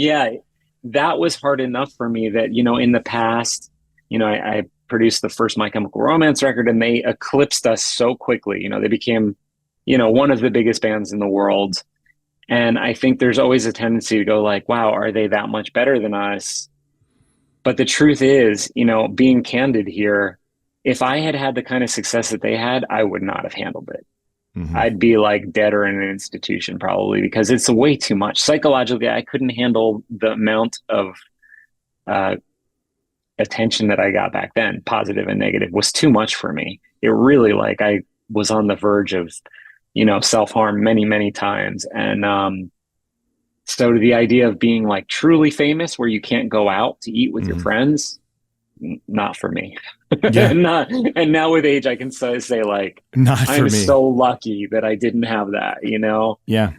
Speaker 2: that was hard enough for me that, in the past, I produced the first My Chemical Romance record, and they eclipsed us so quickly. They became, one of the biggest bands in the world. And I think there's always a tendency to go like, wow, are they that much better than us? But the truth is, being candid here, if I had had the kind of success that they had, I would not have handled it. Mm-hmm. I'd be like dead or in an institution probably, because it's way too much. Psychologically, I couldn't handle the amount of attention that I got back then, positive and negative, was too much for me. It really, I was on the verge of, self-harm many, many times. And so the idea of being like truly famous where you can't go out to eat with your friends, not for me. Yeah. And now with age, I can say like, I'm so lucky that I didn't have that,
Speaker 1: Yeah.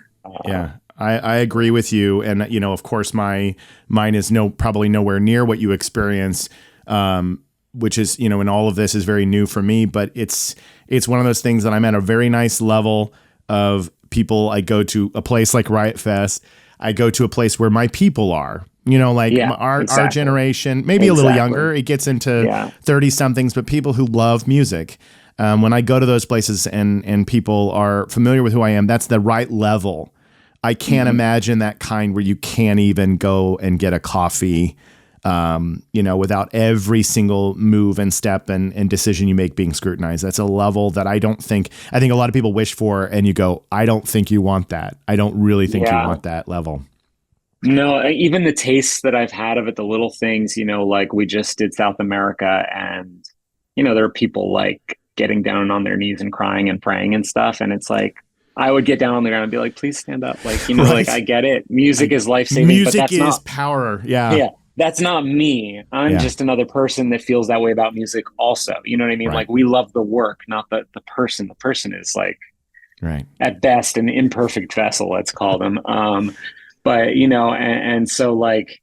Speaker 1: Yeah. I agree with you. And, of course, mine is probably nowhere near what you experience, which is, and all of this is very new for me, but it's one of those things that I'm at a very nice level of people. I go to a place like Riot Fest. I go to a place where my people are, our generation, maybe a little younger. It gets into 30 somethings, but people who love music. When I go to those places and people are familiar with who I am, that's the right level. I can't imagine that kind where you can't even go and get a coffee without every single move and step and decision you make being scrutinized. That's a level that I think a lot of people wish for, and you go, I don't think you want that. I don't really think you want that level.
Speaker 2: No, even the tastes that I've had of it, the little things, like we just did South America, and, there are people like getting down on their knees and crying and praying and stuff. And it's like, I would get down on the ground and be like, please stand up. Like,
Speaker 1: Right.
Speaker 2: like I get it. Music is life-saving,
Speaker 1: Music
Speaker 2: but that's
Speaker 1: is
Speaker 2: not
Speaker 1: power. Yeah.
Speaker 2: Yeah. That's not me. I'm just another person that feels that way about music also. You know what I mean?
Speaker 1: Right.
Speaker 2: Like, we love the work, not the person. The person is like,
Speaker 1: right,
Speaker 2: at best, an imperfect vessel, let's call them. But, and so like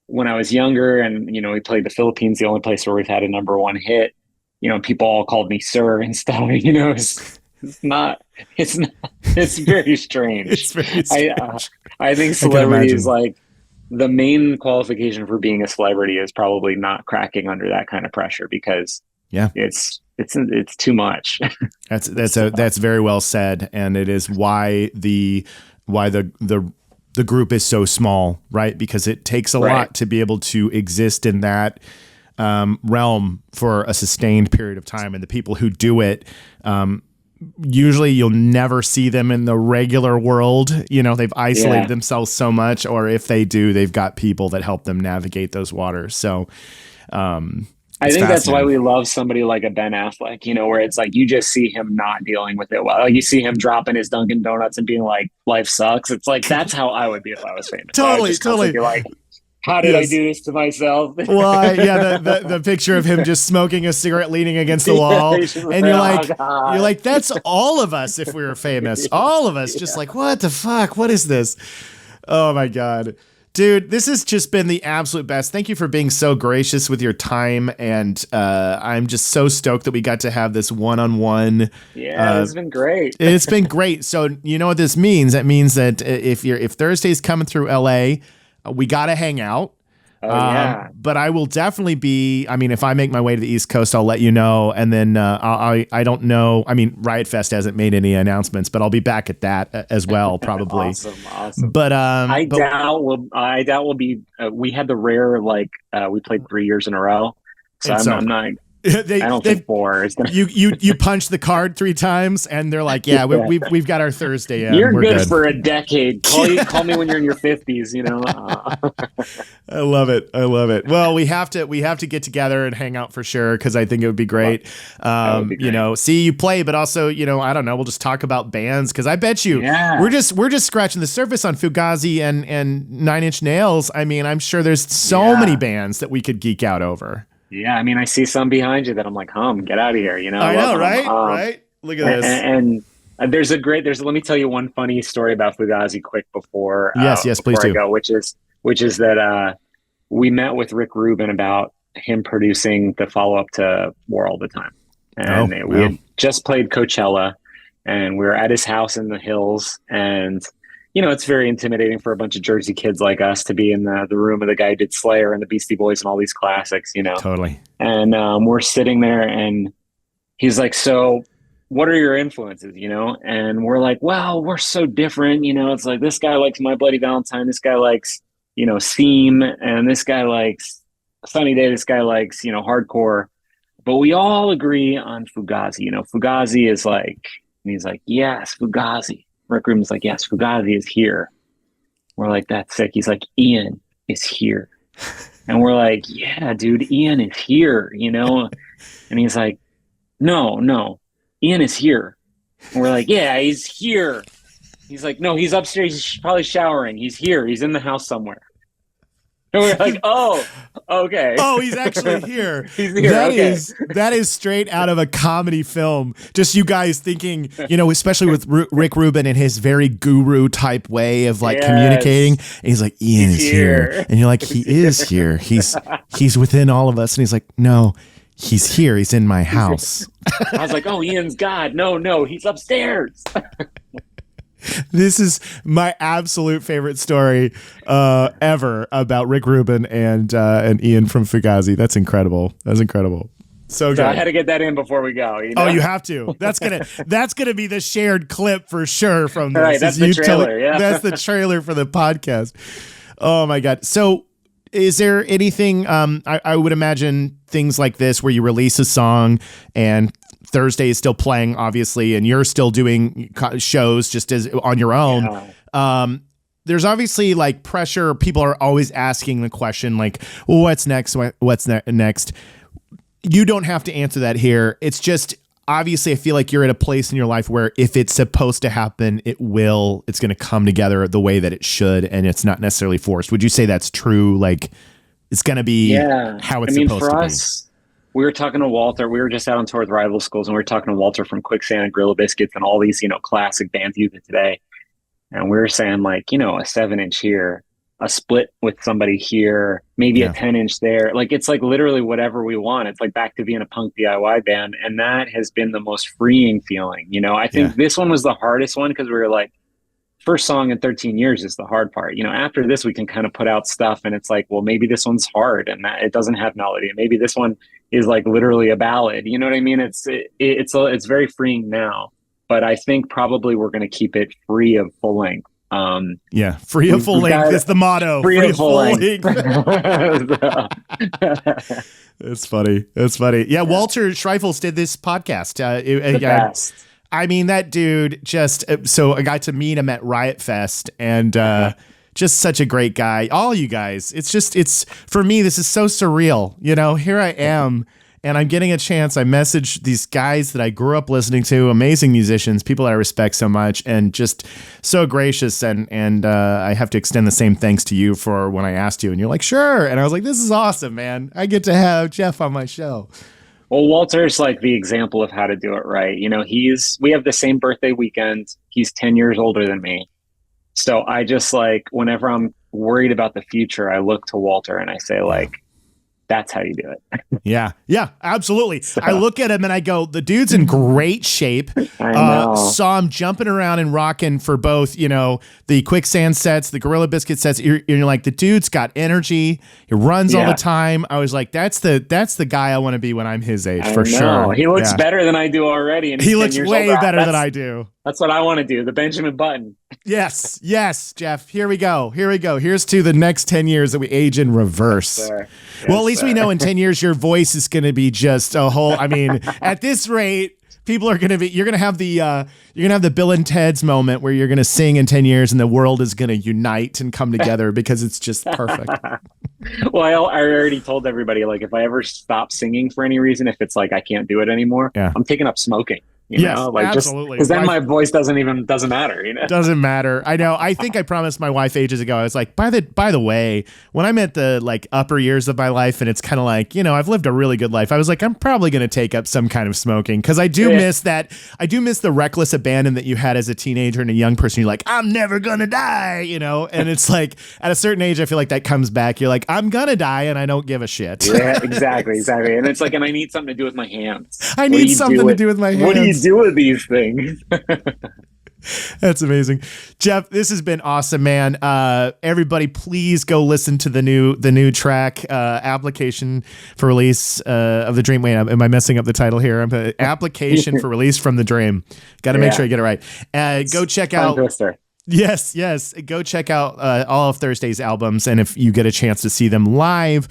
Speaker 2: when I was younger and, we played the Philippines, the only place where we've had a number one hit, people all called me sir and stuff, it's very strange.
Speaker 1: It's very strange.
Speaker 2: I think celebrity is like, the main qualification for being a celebrity is probably not cracking under that kind of pressure, because it's too much.
Speaker 1: That's very well said. And it is why the group is so small, right? Because it takes a lot to be able to exist in that realm for a sustained period of time. And the people who do it, usually you'll never see them in the regular world. They've isolated themselves so much, or if they do, they've got people that help them navigate those waters. So
Speaker 2: I think that's why we love somebody like a Ben Affleck, where it's like, you just see him not dealing with it well. Like, you see him dropping his Dunkin' Donuts and being like, life sucks. It's like, that's how I would be if I was famous.
Speaker 1: Totally.
Speaker 2: You're like, how did I do this to myself?
Speaker 1: Well, the picture of him just smoking a cigarette, leaning against the wall, and you're like, that's all of us if we were famous. All of us, just like, what the fuck? What is this? Oh my God, dude, this has just been the absolute best. Thank you for being so gracious with your time, and I'm just so stoked that we got to have this one-on-one.
Speaker 2: Yeah, it's been great.
Speaker 1: It's been great. So you know what this means? That means that if Thursday's coming through LA. We got to hang out. But I will definitely be, if I make my way to the East Coast, I'll let you know. And then I don't know. Riot Fest hasn't made any announcements, but I'll be back at that as well, probably.
Speaker 2: Awesome.
Speaker 1: But
Speaker 2: I doubt we'll be, we had the rare, we played 3 years in a row. So I'm not. I don't think 4 is gonna.
Speaker 1: You punch the card 3 times, and they're like, "Yeah, we've got our Thursday."
Speaker 2: You're good for a decade. Call me when you're in your 50s.
Speaker 1: I love it. Well, we have to get together and hang out for sure, because I think it would be great. See you play, but also, I don't know. We'll just talk about bands, because I bet you we're just scratching the surface on Fugazi and 9 Inch Nails. I'm sure there's so many bands that we could geek out over.
Speaker 2: Yeah, I see some behind you that I'm like, get out of here,
Speaker 1: I know, right? Right? Look at this.
Speaker 2: And there's let me tell you one funny story about Fugazi quick before
Speaker 1: please
Speaker 2: I
Speaker 1: do.
Speaker 2: go, which is that we met with Rick Rubin about him producing the follow-up to War All the Time. And we had just played Coachella, and we were at his house in the hills, and it's very intimidating for a bunch of Jersey kids like us to be in the room of the guy who did Slayer and the Beastie Boys and all these classics,
Speaker 1: Totally.
Speaker 2: And we're sitting there, and he's like, so what are your influences, And we're like, well, we're so different, It's like, this guy likes My Bloody Valentine, this guy likes, Seam, and this guy likes Sunny Day, this guy likes, hardcore. But we all agree on Fugazi. Fugazi is like, and he's like, yes, Fugazi. Rick Rubin's like, yes, Fugazi is here. We're like, that's sick. He's like, Ian is here. And we're like, yeah, dude, Ian is here, And he's like, no, Ian is here. And we're like, yeah, he's here. He's like, no, he's upstairs. He's probably showering. He's here. He's in the house somewhere. And we're like, oh, okay.
Speaker 1: Oh, he's actually here.
Speaker 2: He's here.
Speaker 1: That is straight out of a comedy film. Just you guys thinking, especially with Rick Rubin and his very guru type way of communicating. And he's like, Ian is here. And you're like, he is here. He's within all of us. And he's like, no, he's here. He's in my house.
Speaker 2: I was like, oh, Ian's God. No, he's upstairs.
Speaker 1: This is my absolute favorite story ever about Rick Rubin and Ian from Fugazi. That's incredible. So good.
Speaker 2: I had to get that in before we go.
Speaker 1: Oh, you have to. That's gonna be the shared clip for sure from this.
Speaker 2: Right, that's the trailer.
Speaker 1: That's the trailer for the podcast. Oh my God. So is there anything, I would imagine things like this where you release a song and Thursday is still playing, obviously, and you're still doing shows just as on your own.
Speaker 2: Yeah.
Speaker 1: There's obviously like pressure. People are always asking the question like, well, what's next? What's next? You don't have to answer that here. It's just, obviously, I feel like you're at a place in your life where if it's supposed to happen, it's going to come together the way that it should, and it's not necessarily forced. Would you say that's true? Like, it's going to be how it's supposed
Speaker 2: for
Speaker 1: to
Speaker 2: us, we were talking to Walter. We were just out on tour with rival schools, and we were talking to Walter from Quicksand and Gorilla Biscuits and all these, classic bands youth of today. And we were saying like, a 7-inch here, a split with somebody here, maybe a 10-inch there. Like, it's like literally whatever we want. It's like back to being a punk DIY band. And that has been the most freeing feeling. I think this one was the hardest one because we were like, first song in 13 years is the hard part. After this, we can kind of put out stuff and it's like, well, maybe this one's hard and that it doesn't have melody. And maybe this one is like literally a ballad. You know what I mean? It's very freeing now, but I think probably we're going to keep it free of full length.
Speaker 1: Free of full length is the motto.
Speaker 2: Free of full length.
Speaker 1: That's funny. Yeah, Walter Schreifels did this podcast.
Speaker 2: Best.
Speaker 1: I mean, that dude so I got to meet him at Riot Fest and just such a great guy. All you guys, it's for me, this is so surreal. Here I am. And I'm getting a chance. I message these guys that I grew up listening to, amazing musicians, people that I respect so much, and just so gracious. And I have to extend the same thanks to you for when I asked you. And you're like, sure. And I was like, this is awesome, man. I get to have Geoff on my show.
Speaker 2: Well, Walter's like the example of how to do it right. We have the same birthday weekend. He's 10 years older than me. So I just like, whenever I'm worried about the future, I look to Walter and I say like, that's how you do it.
Speaker 1: Yeah, absolutely. So, I look at him and I go, the dude's in great shape.
Speaker 2: I know.
Speaker 1: Saw him jumping around and rocking for both, the Quicksand sets, the Gorilla Biscuit sets. You're like, the dude's got energy. He runs all the time. I was like, that's the guy I want to be when I'm his age, for sure.
Speaker 2: He looks better than I do already. And
Speaker 1: he looks way better than I do.
Speaker 2: That's what I want to do. The Benjamin Button.
Speaker 1: Yes, Geoff. Here we go. Here's to the next 10 years that we age in reverse.
Speaker 2: Yes,
Speaker 1: well, at least we know in 10 years your voice is going to be just a whole. I mean, at this rate, people are going to be. You're going to have the Bill and Ted's moment where you're going to sing in 10 years, and the world is going to unite and come together because it's just perfect.
Speaker 2: Well, I already told everybody, like, if I ever stop singing for any reason, if it's like I can't do it anymore, I'm taking up smoking.
Speaker 1: Absolutely.
Speaker 2: Because then my voice doesn't matter.
Speaker 1: Doesn't matter. I know. I think I promised my wife ages ago. I was like, by the way, when I'm at the like upper years of my life, and it's kind of like, I've lived a really good life. I was like, I'm probably going to take up some kind of smoking because I do miss that. I do miss the reckless abandon that you had as a teenager and a young person. You're like, I'm never gonna die, and it's like at a certain age, I feel like that comes back. You're like, I'm gonna die, and I don't give a shit.
Speaker 2: Yeah, exactly. And it's like, and I need something to do with my hands.
Speaker 1: I need something to do with my hands.
Speaker 2: What do you do with these things?
Speaker 1: That's amazing. Geoff, this has been awesome, man. Everybody, please go listen to the new track, Application for Release of the Dream. Wait, am I messing up the title here? Application for Release from the Dream. Got to make sure I get it right. Go check out.
Speaker 2: Twister.
Speaker 1: Yes. Go check out all of Thursday's albums, and if you get a chance to see them live,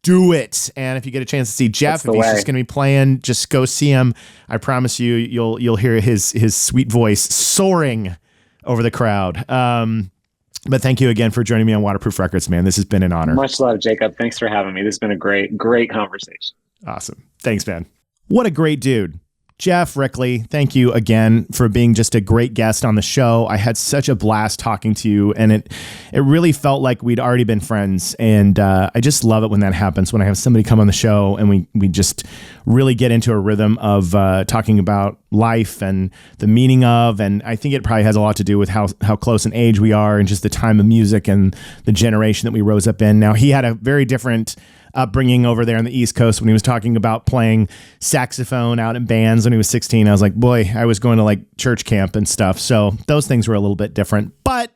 Speaker 1: do it. And if you get a chance to see Geoff, if he's just going to be playing, just go see him. I promise you'll hear his sweet voice soaring over the crowd. But thank you again for joining me on Waterproof Records, man. This has been an honor.
Speaker 2: Much love, Jacob. Thanks for having me. This has been a great conversation.
Speaker 1: Awesome. Thanks, man. What a great dude. Geoff Rickly, thank you again for being just a great guest on the show. I had such a blast talking to you, and it really felt like we'd already been friends. And I just love it when that happens, when I have somebody come on the show and we just really get into a rhythm of talking about life and the meaning of. And I think it probably has a lot to do with how close in age we are and just the time of music and the generation that we rose up in. Now, he had a very different upbringing over there on the East Coast when he was talking about playing saxophone out in bands when he was 16. I was like, boy, I was going to like church camp and stuff. So those things were a little bit different, but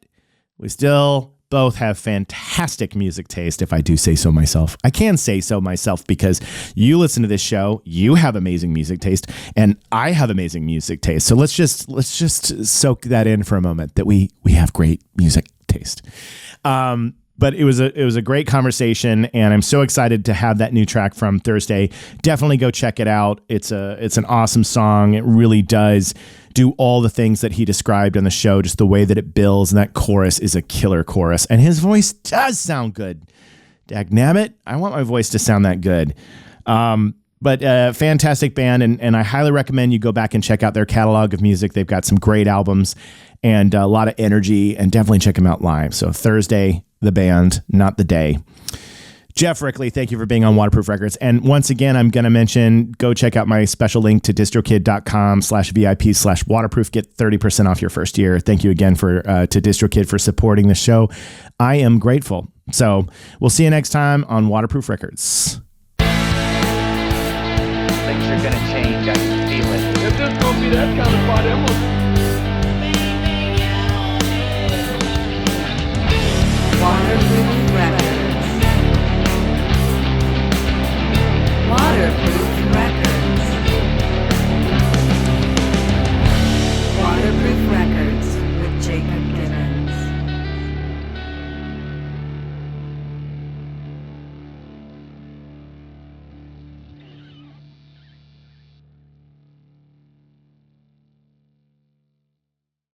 Speaker 1: we still both have fantastic music taste, if I do say so myself. I can say so myself because you listen to this show, you have amazing music taste, and I have amazing music taste. So let's just soak that in for a moment, that we have great music taste. But it was a great conversation, and I'm so excited to have that new track from Thursday. Definitely go check it out. It's an awesome song. It really does do all the things that he described on the show, just the way that it builds, and that chorus is a killer chorus. And his voice does sound good. Dagnabbit, I want my voice to sound that good. But fantastic band, and I highly recommend you go back and check out their catalog of music. They've got some great albums and a lot of energy, and definitely check them out live. So Thursday, the band, not the day. Geoff Rickly, thank you for being on Waterproof Records. And once again, I'm going to mention, go check out my special link to distrokid.com/VIP/waterproof. Get 30% off your first year. Thank you again to DistroKid for supporting the show. I am grateful. So we'll see you next time on Waterproof Records.
Speaker 5: Things are gonna change. I can feel it.
Speaker 3: If this gonna be that kind of party, I'm gonna